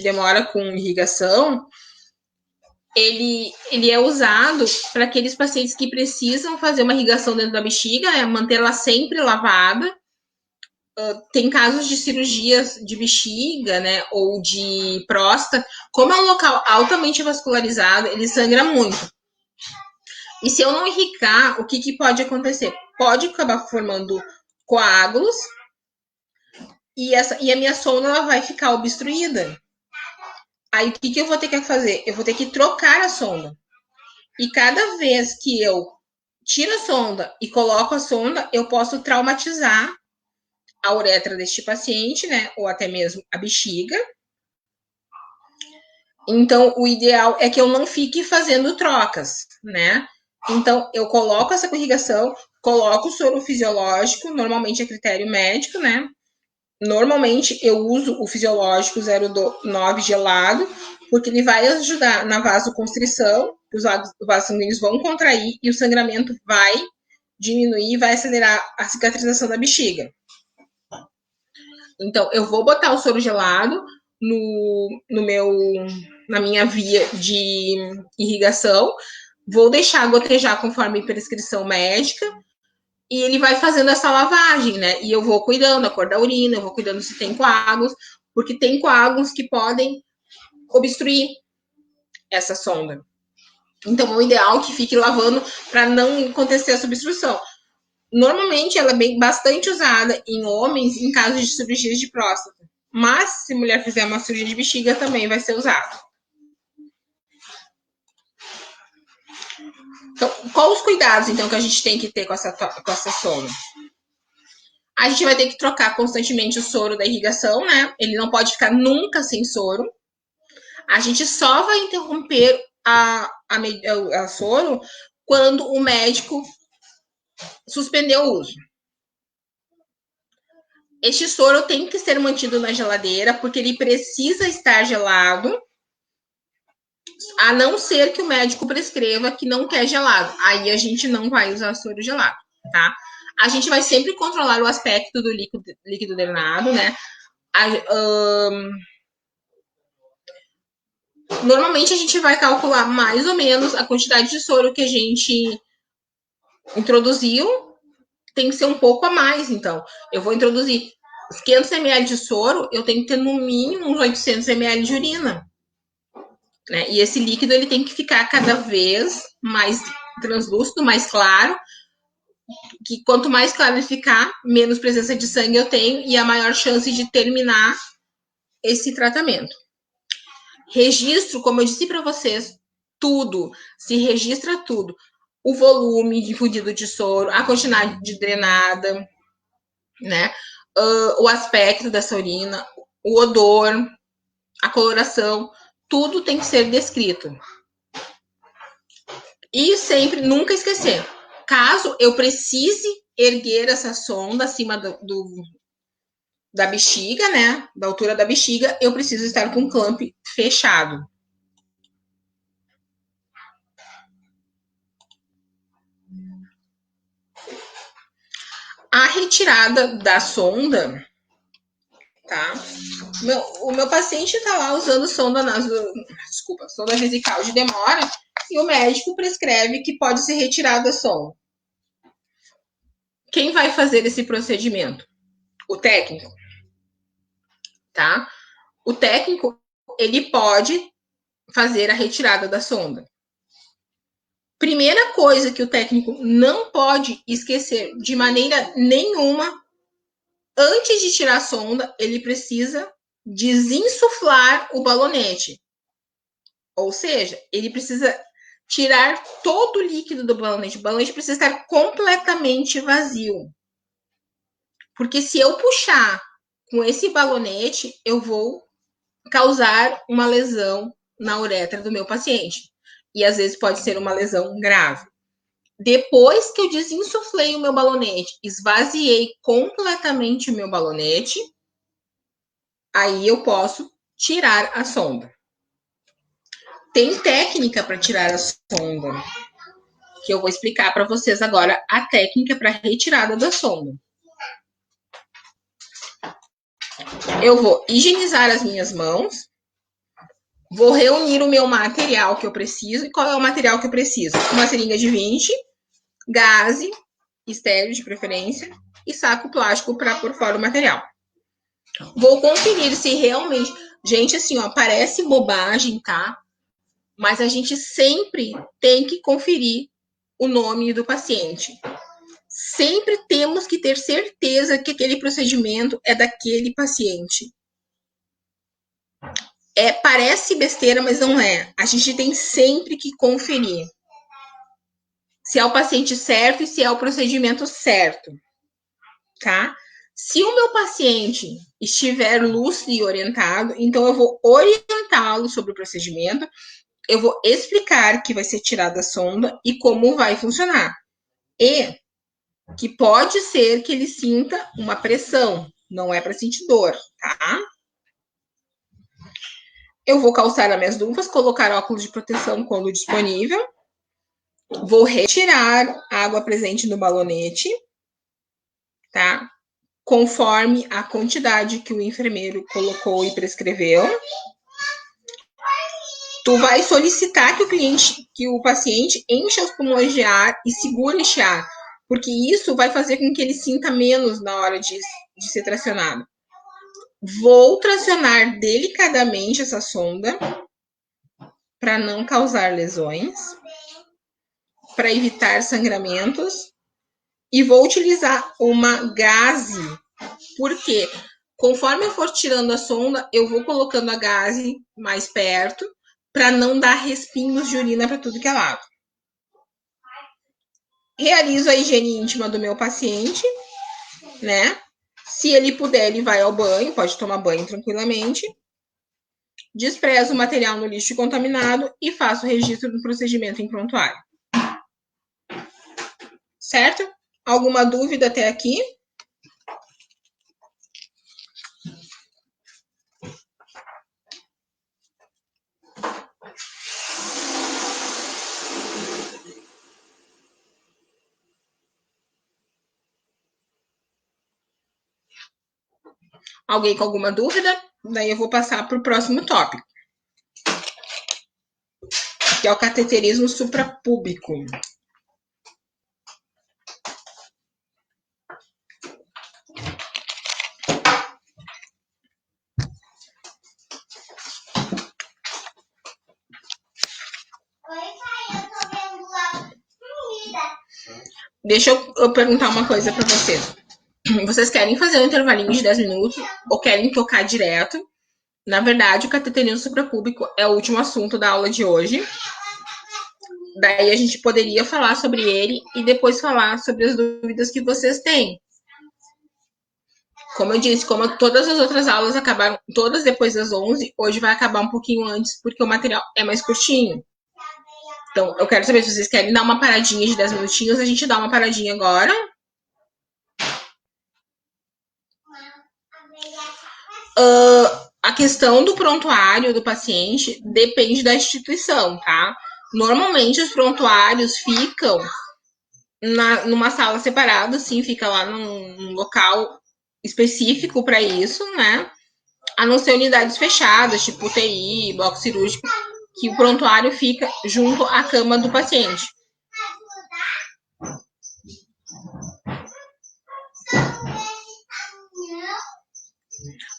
demora com irrigação, ele é usado para aqueles pacientes que precisam fazer uma irrigação dentro da bexiga, né, mantê-la sempre lavada. Tem casos de cirurgias de bexiga, né, ou de próstata. Como é um local altamente vascularizado, ele sangra muito. E se eu não irrigar, o que pode acontecer? Pode acabar formando coágulos e a minha sonda ela vai ficar obstruída. Aí o que eu vou ter que fazer? Eu vou ter que trocar a sonda. E cada vez que eu tiro a sonda e coloco a sonda, eu posso traumatizar a uretra deste paciente, né? Ou até mesmo a bexiga. Então, o ideal é que eu não fique fazendo trocas, né? Então, eu coloco essa corrigação, coloco o soro fisiológico, normalmente é critério médico, né? Normalmente eu uso o fisiológico 0,9 gelado, porque ele vai ajudar na vasoconstrição, os vasos sanguíneos vão contrair e o sangramento vai diminuir e vai acelerar a cicatrização da bexiga. Então, eu vou botar o soro gelado na minha via de irrigação, vou deixar gotejar conforme prescrição médica, e ele vai fazendo essa lavagem, né? E eu vou cuidando da cor da urina, eu vou cuidando se tem coágulos, porque tem coágulos que podem obstruir essa sonda. Então, é o ideal que fique lavando para não acontecer essa obstrução. Normalmente, ela é bastante usada em homens em casos de cirurgias de próstata. Mas, se mulher fizer uma cirurgia de bexiga, também vai ser usado. Então, quais os cuidados, então, que a gente tem que ter com essa sonda? A gente vai ter que trocar constantemente o soro da irrigação, né? Ele não pode ficar nunca sem soro. A gente só vai interromper a soro quando o médico suspendeu o uso. Este soro tem que ser mantido na geladeira, porque ele precisa estar gelado, a não ser que o médico prescreva que não quer gelado. Aí a gente não vai usar soro gelado, tá? A gente vai sempre controlar o aspecto do líquido drenado, né? Normalmente a gente vai calcular mais ou menos a quantidade de soro que a gente introduziu. Tem que ser um pouco a mais, então. Eu vou introduzir os 500 ml de soro, eu tenho que ter no mínimo uns 800 ml de urina. Né? E esse líquido ele tem que ficar cada vez mais translúcido, mais claro, que quanto mais claro ele ficar, menos presença de sangue eu tenho e a maior chance de terminar esse tratamento. Registro, como eu disse para vocês, tudo, se registra tudo. O volume difundido de soro, a quantidade de drenada, né? O aspecto dessa urina, o odor, a coloração, tudo tem que ser descrito. E sempre, nunca esquecer, caso eu precise erguer essa sonda acima da bexiga, né, da altura da bexiga, eu preciso estar com o clamp fechado. A retirada da sonda, tá? O meu paciente tá lá usando sonda vesical de demora e o médico prescreve que pode ser retirada a sonda. Quem vai fazer esse procedimento? O técnico, tá? O técnico, ele pode fazer a retirada da sonda. Primeira coisa que o técnico não pode esquecer de maneira nenhuma Antes de tirar a sonda, ele precisa desinsuflar o balonete. Ou seja, ele precisa tirar todo o líquido do balonete. O balonete precisa estar completamente vazio. Porque se eu puxar com esse balonete, eu vou causar uma lesão na uretra do meu paciente. E às vezes pode ser uma lesão grave. Depois que eu desinsuflei o meu balonete, esvaziei completamente o meu balonete, aí eu posso tirar a sonda. Tem técnica para tirar a sonda, que eu vou explicar para vocês agora a técnica para retirada da sonda. Eu vou higienizar as minhas mãos, vou reunir o meu material que eu preciso. E qual é o material que eu preciso? Uma seringa de 20, gaze, estéreo de preferência, e saco plástico para pôr fora o material. Vou conferir se realmente... Gente, assim, ó, parece bobagem, tá? Mas a gente sempre tem que conferir o nome do paciente. Sempre temos que ter certeza que aquele procedimento é daquele paciente. Parece besteira, mas não é. A gente tem sempre que conferir se é o paciente certo e se é o procedimento certo, tá? Se o meu paciente estiver lúcido e orientado, então eu vou orientá-lo sobre o procedimento, eu vou explicar que vai ser tirada a sonda e como vai funcionar. E que pode ser que ele sinta uma pressão, não é para sentir dor, tá? Eu vou calçar as minhas luvas, colocar óculos de proteção quando disponível. Vou retirar a água presente no balonete, tá? Conforme a quantidade que o enfermeiro colocou e prescreveu. Tu vai solicitar que o paciente encha os pulmões de ar e segure este ar, porque isso vai fazer com que ele sinta menos na hora de ser tracionado. Vou tracionar delicadamente essa sonda para não causar lesões, para evitar sangramentos, e vou utilizar uma gaze, porque conforme eu for tirando a sonda, eu vou colocando a gaze mais perto para não dar respingos de urina para tudo que é lado. Realizo a higiene íntima do meu paciente, né? Se ele puder, ele vai ao banho, pode tomar banho tranquilamente. Desprezo o material no lixo contaminado e faço o registro do procedimento em prontuário. Certo? Alguma dúvida até aqui? Alguém com alguma dúvida? Daí eu vou passar para o próximo tópico, que é o cateterismo suprapúbico. Deixa eu perguntar uma coisa para vocês. Vocês querem fazer um intervalinho de 10 minutos ou querem tocar direto? Na verdade, o cateterismo suprapúbico é o último assunto da aula de hoje. Daí a gente poderia falar sobre ele e depois falar sobre as dúvidas que vocês têm. Como eu disse, como todas as outras aulas acabaram todas depois das 11, hoje vai acabar um pouquinho antes, porque o material é mais curtinho. Então, eu quero saber se vocês querem dar uma paradinha de 10 minutinhos. A gente dá uma paradinha agora. A questão do prontuário do paciente depende da instituição, tá? Normalmente, os prontuários ficam numa sala separada, assim, fica lá num local específico para isso, né? A não ser unidades fechadas, tipo UTI, bloco cirúrgico, que o prontuário fica junto à cama do paciente.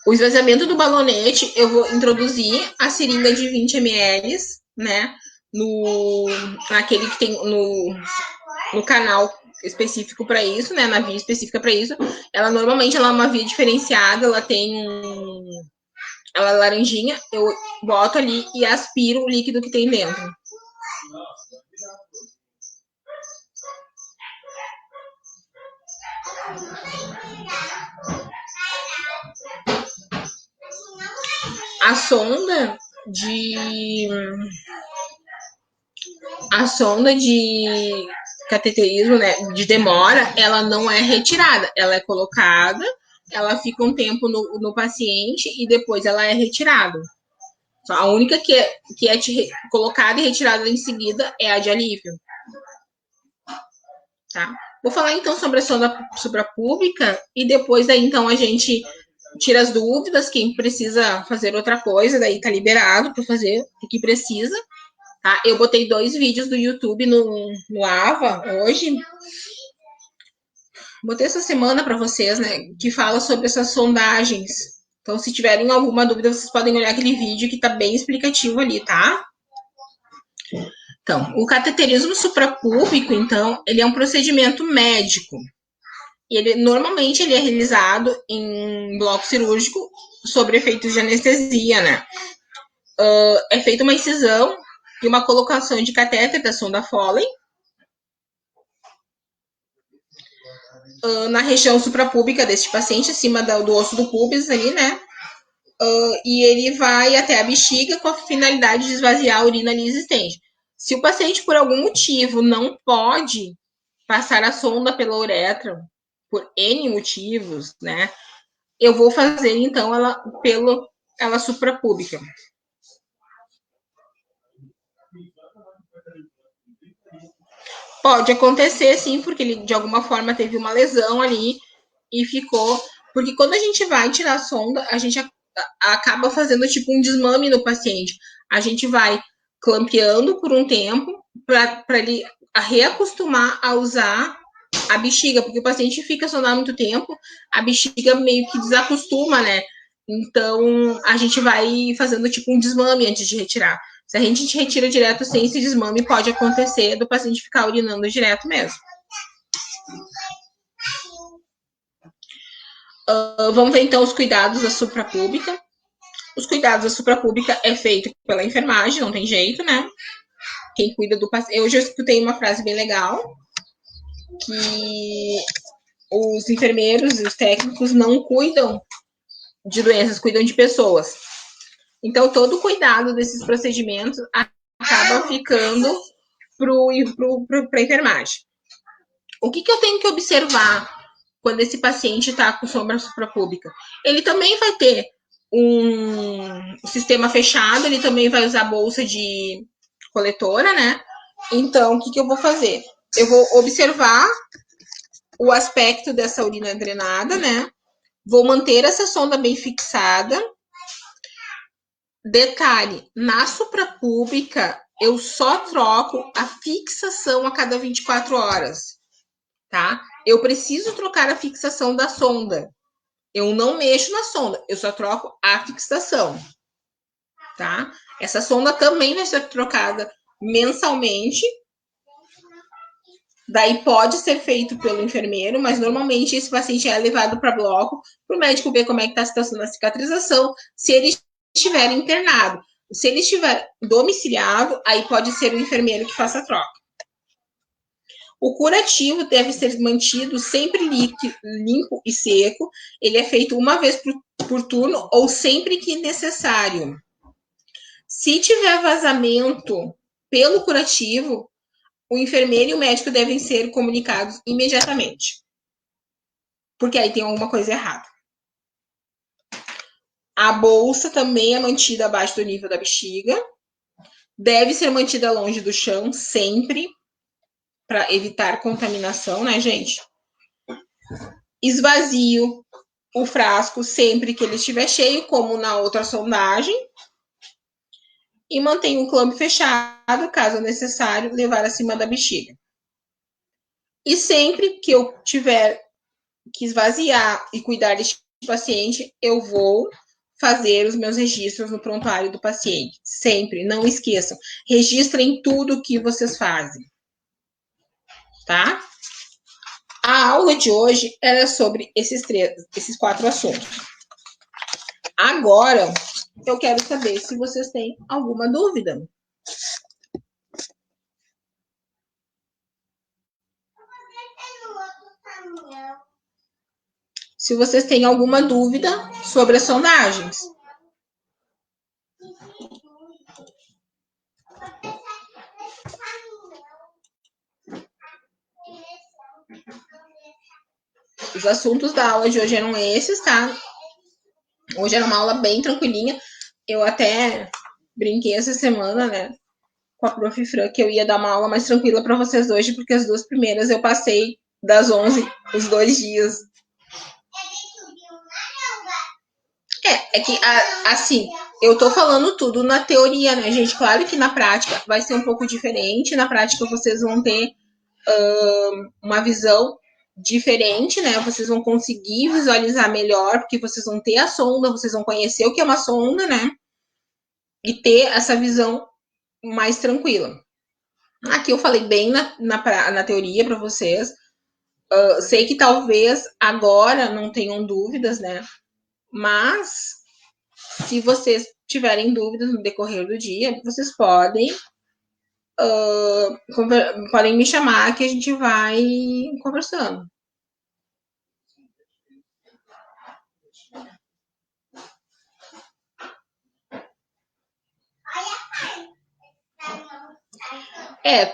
O esvaziamento do balonete, eu vou introduzir a seringa de 20 ml, né? Naquele que tem no canal específico para isso, né? Na via específica para isso. Ela normalmente ela é uma via diferenciada, ela tem ela é laranjinha, eu boto ali e aspiro o líquido que tem dentro. A sonda de cateterismo, né, de demora, ela não é retirada, ela é colocada, ela fica um tempo no paciente e depois ela é retirada. Só a única que é colocada e retirada em seguida é a de alívio. Tá? Vou falar então sobre a sonda suprapúbica e depois daí então a gente tira as dúvidas, quem precisa fazer outra coisa, daí tá liberado para fazer o que precisa. Tá? Eu botei 2 vídeos do YouTube no AVA hoje. Botei essa semana para vocês, né? Que fala sobre essas sondagens. Então, se tiverem alguma dúvida, vocês podem olhar aquele vídeo que tá bem explicativo ali, tá? Então, o cateterismo suprapúbico, então, ele é um procedimento médico. Normalmente ele é realizado em bloco cirúrgico sobre efeitos de anestesia, né? É feita uma incisão e uma colocação de catéter da sonda Foley na região suprapúbica deste paciente, acima do osso do púbis ali, né? E ele vai até a bexiga com a finalidade de esvaziar a urina ali existente. Se o paciente, por algum motivo, não pode passar a sonda pela uretra, por N motivos, né? Eu vou fazer, então, ela suprapúbica. Pode acontecer, sim, porque ele, de alguma forma, teve uma lesão ali e ficou... Porque quando a gente vai tirar a sonda, a gente acaba fazendo, tipo, um desmame no paciente. A gente vai clampeando por um tempo para ele reacostumar a usar a bexiga, porque o paciente fica sondado muito tempo, a bexiga meio que desacostuma, né? Então, a gente vai fazendo, tipo, um desmame antes de retirar. Se a gente retira direto sem esse desmame, pode acontecer do paciente ficar urinando direto mesmo. Vamos ver, então, os cuidados da suprapúbica. Os cuidados da suprapúbica é feito pela enfermagem, não tem jeito, né? Quem cuida do paciente... Eu já escutei uma frase bem legal, que os enfermeiros e os técnicos não cuidam de doenças, cuidam de pessoas. Então, todo o cuidado desses procedimentos acaba ficando para a enfermagem. O que eu tenho que observar quando esse paciente está com sombra suprapúbica? Ele também vai ter um sistema fechado, ele também vai usar bolsa de coletora, né? Então, o que eu vou fazer? Eu vou observar o aspecto dessa urina drenada, né? Vou manter essa sonda bem fixada. Detalhe, na suprapúbica, eu só troco a fixação a cada 24 horas, tá? Eu preciso trocar a fixação da sonda. Eu não mexo na sonda, eu só troco a fixação, tá? Essa sonda também vai ser trocada mensalmente. Daí pode ser feito pelo enfermeiro, mas normalmente esse paciente é levado para bloco, para o médico ver como é que está a situação da cicatrização, se ele estiver internado. Se ele estiver domiciliado, aí pode ser o enfermeiro que faça a troca. O curativo deve ser mantido sempre limpo e seco. Ele é feito uma vez por turno ou sempre que necessário. Se tiver vazamento pelo curativo, o enfermeiro e o médico devem ser comunicados imediatamente. Porque aí tem alguma coisa errada. A bolsa também é mantida abaixo do nível da bexiga. Deve ser mantida longe do chão, sempre, para evitar contaminação, né, gente? Esvazio o frasco sempre que ele estiver cheio, como na outra sondagem. E mantenha o clamp fechado, caso necessário, levar acima da bexiga. E sempre que eu tiver que esvaziar e cuidar deste paciente, eu vou fazer os meus registros no prontuário do paciente. Sempre, não esqueçam. Registrem tudo que vocês fazem. Tá? A aula de hoje era sobre esses 4 assuntos. Agora, eu quero saber se vocês têm alguma dúvida. Se vocês têm alguma dúvida sobre as sondagens. Os assuntos da aula de hoje eram esses, tá? Hoje era uma aula bem tranquilinha. Eu até brinquei essa semana, né, com a Prof. Fran, que eu ia dar uma aula mais tranquila para vocês hoje, porque as 2 primeiras eu passei das 11, os 2 dias. É que, assim, eu tô falando tudo na teoria, né, gente? Claro que na prática vai ser um pouco diferente. Na prática vocês vão ter uma visão diferente, né? Vocês vão conseguir visualizar melhor, porque vocês vão ter a sonda, vocês vão conhecer o que é uma sonda, né? E ter essa visão mais tranquila. Aqui eu falei bem na teoria para vocês. Sei que talvez agora não tenham dúvidas, né? Mas se vocês tiverem dúvidas no decorrer do dia, vocês podem me chamar que a gente vai conversando.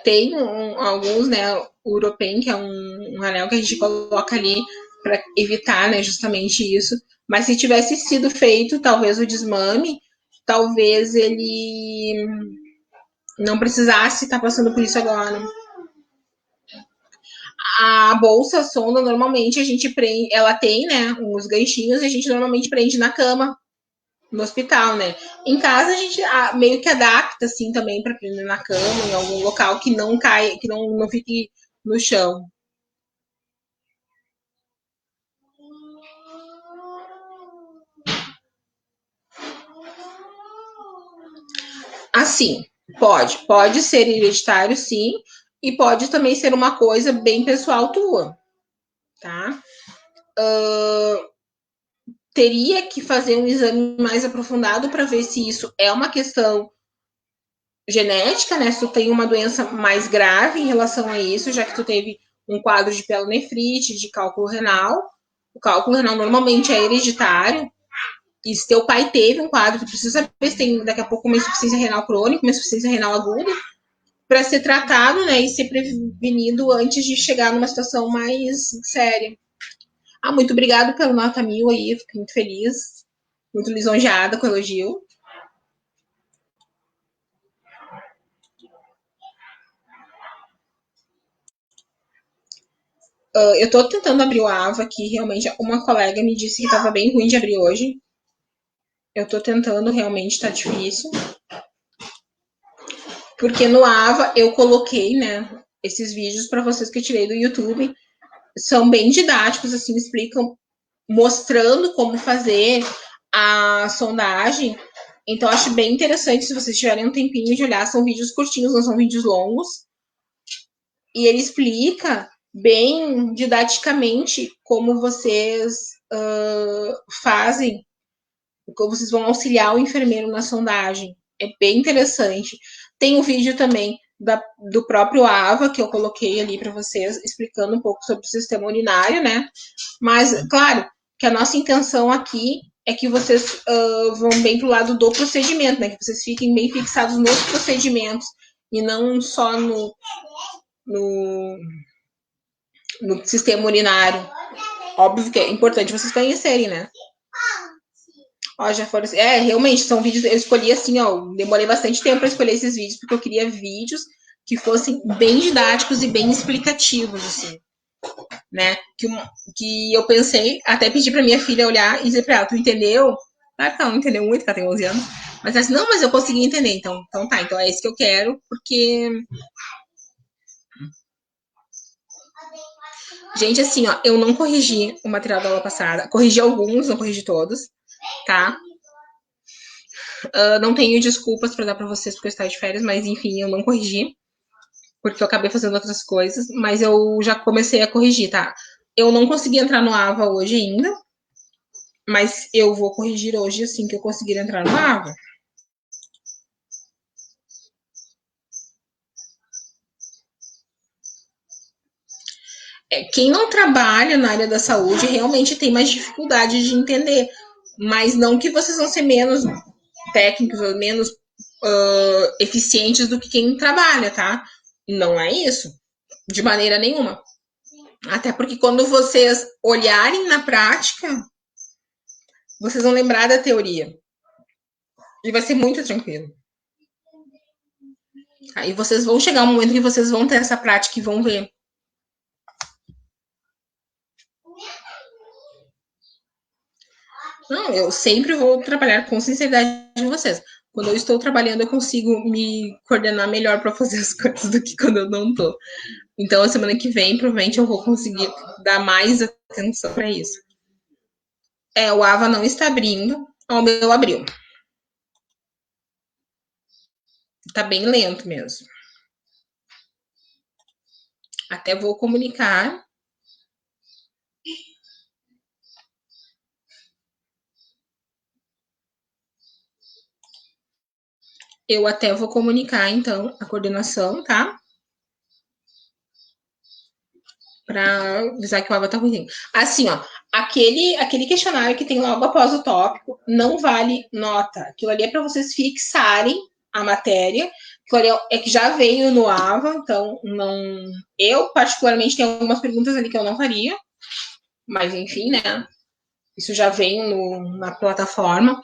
Tem alguns, né? O Europen, que é um anel que a gente coloca ali para evitar, né, justamente isso. Mas se tivesse sido feito, talvez o desmame, talvez ele não precisasse estar passando por isso agora. A bolsa sonda, normalmente a gente prende, ela tem, né, uns ganchinhos e a gente normalmente prende na cama, no hospital, né? Em casa a gente meio que adapta, assim, também para prender na cama, em algum local que não caia, que não fique no chão. Assim, pode ser hereditário, sim, e pode também ser uma coisa bem pessoal tua, tá? Teria que fazer um exame mais aprofundado para ver se isso é uma questão genética, né? Se tu tem uma doença mais grave em relação a isso, já que tu teve um quadro de pielonefrite, de cálculo renal. O cálculo renal normalmente é hereditário. E se teu pai teve um quadro, tu precisa saber se tem daqui a pouco uma insuficiência renal crônica, uma insuficiência renal aguda, para ser tratado, né, e ser prevenido antes de chegar numa situação mais séria. Muito obrigado pelo nota 1000 aí, fico muito feliz, muito lisonjeada com o elogio. Eu tô tentando abrir o AVA aqui, realmente, uma colega me disse que tava bem ruim de abrir hoje. Eu tô tentando, realmente tá difícil. Porque no AVA eu coloquei, né, esses vídeos para vocês que eu tirei do YouTube. São bem didáticos, assim, explicam, mostrando como fazer a sondagem. Então, acho bem interessante, se vocês tiverem um tempinho de olhar. São vídeos curtinhos, não são vídeos longos. E ele explica bem didaticamente como vocês fazem, como vocês vão auxiliar o enfermeiro na sondagem. É bem interessante. Tem um vídeo também do próprio AVA, que eu coloquei ali para vocês, explicando um pouco sobre o sistema urinário, né? Mas, claro, que a nossa intenção aqui é que vocês vão bem pro lado do procedimento, né? Que vocês fiquem bem fixados nos procedimentos e não só no sistema urinário. Óbvio que é importante vocês conhecerem, né? Já foram. Realmente, são vídeos. Eu escolhi assim, demorei bastante tempo para escolher esses vídeos, porque eu queria vídeos que fossem bem didáticos e bem explicativos, assim. Né? Que eu pensei, até pedi pra minha filha olhar e dizer pra ela, tu entendeu? Claro que ela não entendeu muito, ela tem 11 anos. Mas assim, não, mas eu consegui entender, então tá, então é isso que eu quero, porque... Gente, assim, eu não corrigi o material da aula passada. Corrigi alguns, não corrigi todos, tá? Não tenho desculpas pra dar pra vocês porque eu estava de férias, mas enfim, eu não corrigi. porque eu acabei fazendo outras coisas, mas eu já comecei a corrigir, tá? Eu não consegui entrar no AVA hoje ainda, mas eu vou corrigir hoje assim que eu conseguir entrar no AVA. Quem não trabalha na área da saúde realmente tem mais dificuldade de entender, mas não que vocês vão ser menos técnicos ou menos eficientes do que quem trabalha, tá? Não é isso, de maneira nenhuma. Até porque quando vocês olharem na prática, vocês vão lembrar da teoria. E vai ser muito tranquilo. Aí vocês vão chegar um momento que vocês vão ter essa prática e vão ver. Não, eu sempre vou trabalhar com sinceridade de vocês. Quando eu estou trabalhando, eu consigo me coordenar melhor para fazer as coisas do que quando eu não tô. Então, a semana que vem, provavelmente, eu vou conseguir dar mais atenção para isso. O AVA não está abrindo. O meu abriu. Tá bem lento mesmo. Até vou comunicar. Eu até vou comunicar, então, a coordenação, tá? Para avisar que o AVA tá ruim. Assim, ó, aquele questionário que tem logo após o tópico não vale nota. Aquilo ali é para vocês fixarem a matéria. Aquilo ali é que já veio no AVA, então não. Eu, particularmente, tenho algumas perguntas ali que eu não faria, mas enfim, né? Isso já veio na plataforma.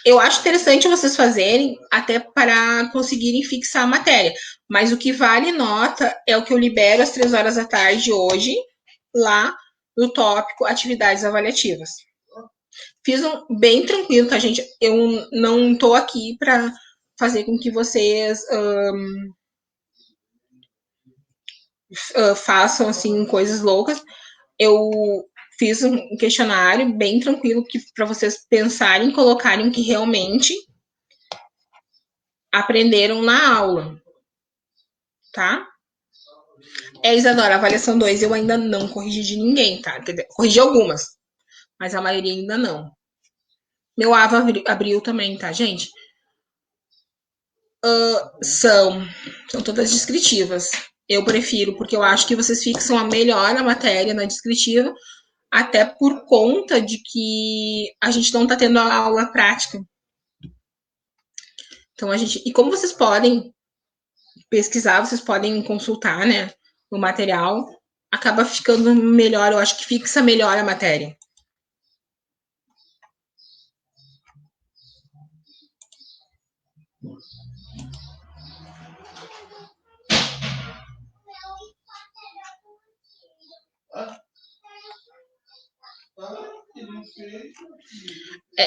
Eu acho interessante vocês fazerem até para conseguirem fixar a matéria. Mas o que vale nota é o que eu libero às 3 horas da tarde hoje, lá no tópico atividades avaliativas. Fiz um bem tranquilo, tá, gente? Eu não tô aqui para fazer com que vocês façam assim coisas loucas. Eu fiz um questionário bem tranquilo que para vocês pensarem, colocarem o que realmente aprenderam na aula, tá? Isadora, avaliação 2 eu ainda não corrigi de ninguém, tá? Corrigi algumas, mas a maioria ainda não. Meu AVA abriu também, tá, gente? São todas descritivas. Eu prefiro, porque eu acho que vocês fixam a melhor a matéria na descritiva, até por conta de que a gente não tá tendo a aula prática. Então, e como vocês podem pesquisar, vocês podem consultar, né, o material, acaba ficando melhor, eu acho que fixa melhor a matéria.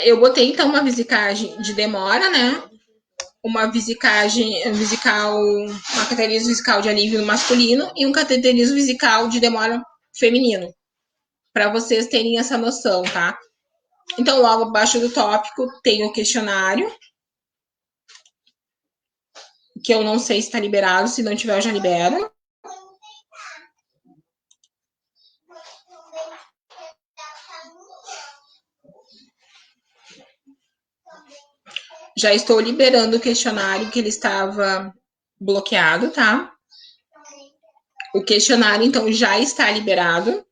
Eu botei, então, uma visicagem de demora, né? Uma cateterismo vesical de alívio masculino e um cateterismo vesical de demora feminino. Para vocês terem essa noção, tá? Então, logo abaixo do tópico tem o questionário, que eu não sei se está liberado, se não tiver eu já libero. Já estou liberando o questionário que ele estava bloqueado, tá? O questionário, então, já está liberado.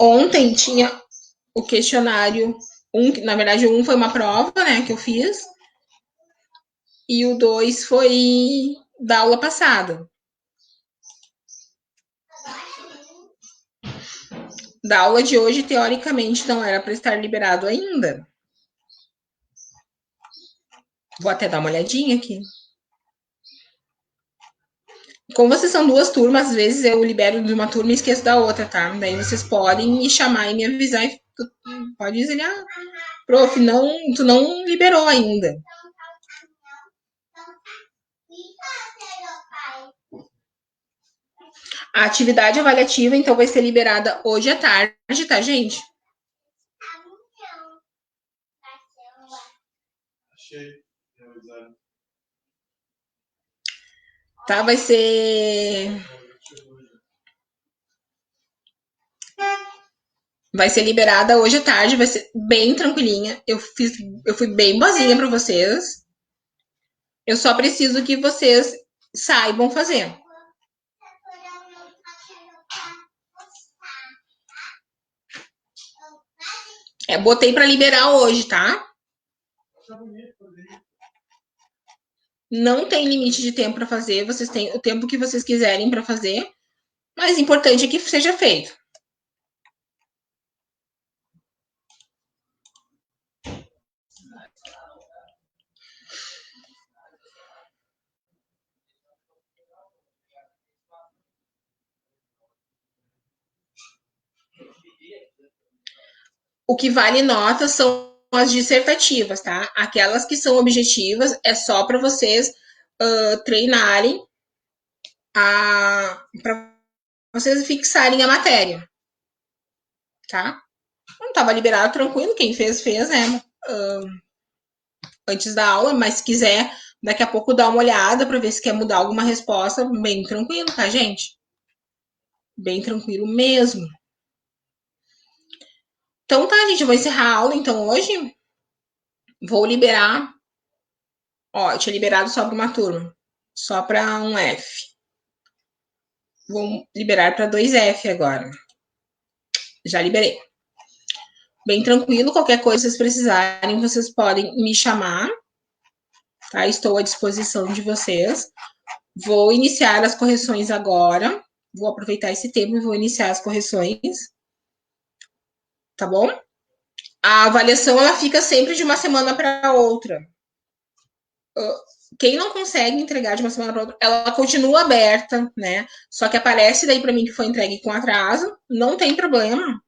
Ontem tinha o questionário, na verdade, o 1 foi uma prova, né, que eu fiz, e o 2 foi da aula passada. Da aula de hoje, teoricamente, não era para estar liberado ainda. Vou até dar uma olhadinha aqui. Como vocês são duas turmas, às vezes eu libero de uma turma e esqueço da outra, tá? Daí vocês podem me chamar e me avisar. E pode dizer, prof, tu não liberou ainda. A atividade avaliativa, então, vai ser liberada hoje à tarde, tá, gente? Tá, vai ser liberada hoje à tarde, vai ser bem tranquilinha. Eu fui bem boazinha para vocês. Eu só preciso que vocês saibam fazer. Botei para liberar hoje, tá? Não tem limite de tempo para fazer, vocês têm o tempo que vocês quiserem para fazer, mas o importante é que seja feito. O que vale nota são as dissertativas, tá? Aquelas que são objetivas é só para vocês treinarem para vocês fixarem a matéria, tá? Não estava liberado, tranquilo, quem fez, né? Antes da aula, mas se quiser, daqui a pouco dá uma olhada para ver se quer mudar alguma resposta, bem tranquilo, tá, gente? Bem tranquilo mesmo. Então tá, gente, eu vou encerrar a aula, então, hoje. Vou liberar. Ó, eu tinha liberado só para uma turma. Só para um F. Vou liberar para 2F agora. Já liberei. Bem tranquilo, qualquer coisa que vocês precisarem, vocês podem me chamar. Tá? Estou à disposição de vocês. Vou iniciar as correções agora. Vou aproveitar esse tempo e vou iniciar as correções. Tá bom? A avaliação, ela fica sempre de uma semana para outra. Quem não consegue entregar de uma semana para outra, ela continua aberta, né? Só que aparece daí para mim que foi entregue com atraso. Não tem problema.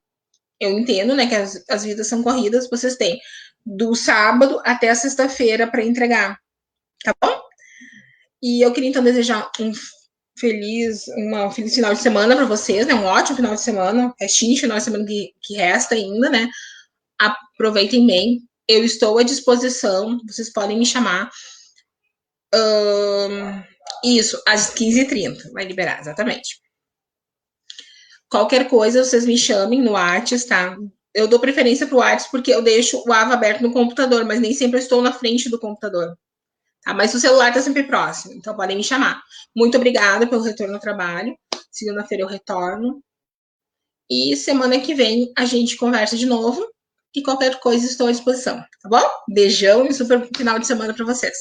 Eu entendo, né, que as vidas são corridas. Vocês têm do sábado até a sexta-feira para entregar. Tá bom? E eu queria, então, desejar um feliz final de semana para vocês, né? Um ótimo final de semana. Restinho de final de semana que resta ainda, né? Aproveitem bem. Eu estou à disposição. Vocês podem me chamar. Isso, às 15h30. Vai liberar, exatamente. Qualquer coisa, vocês me chamem no WhatsApp, tá? Eu dou preferência pro WhatsApp porque eu deixo o AVA aberto no computador, mas nem sempre eu estou na frente do computador. Tá? Mas o celular tá sempre próximo, então podem me chamar. Muito obrigada pelo retorno ao trabalho. Segunda-feira eu retorno. E semana que vem a gente conversa de novo. E qualquer coisa estou à disposição, tá bom? Beijão e super final de semana para vocês.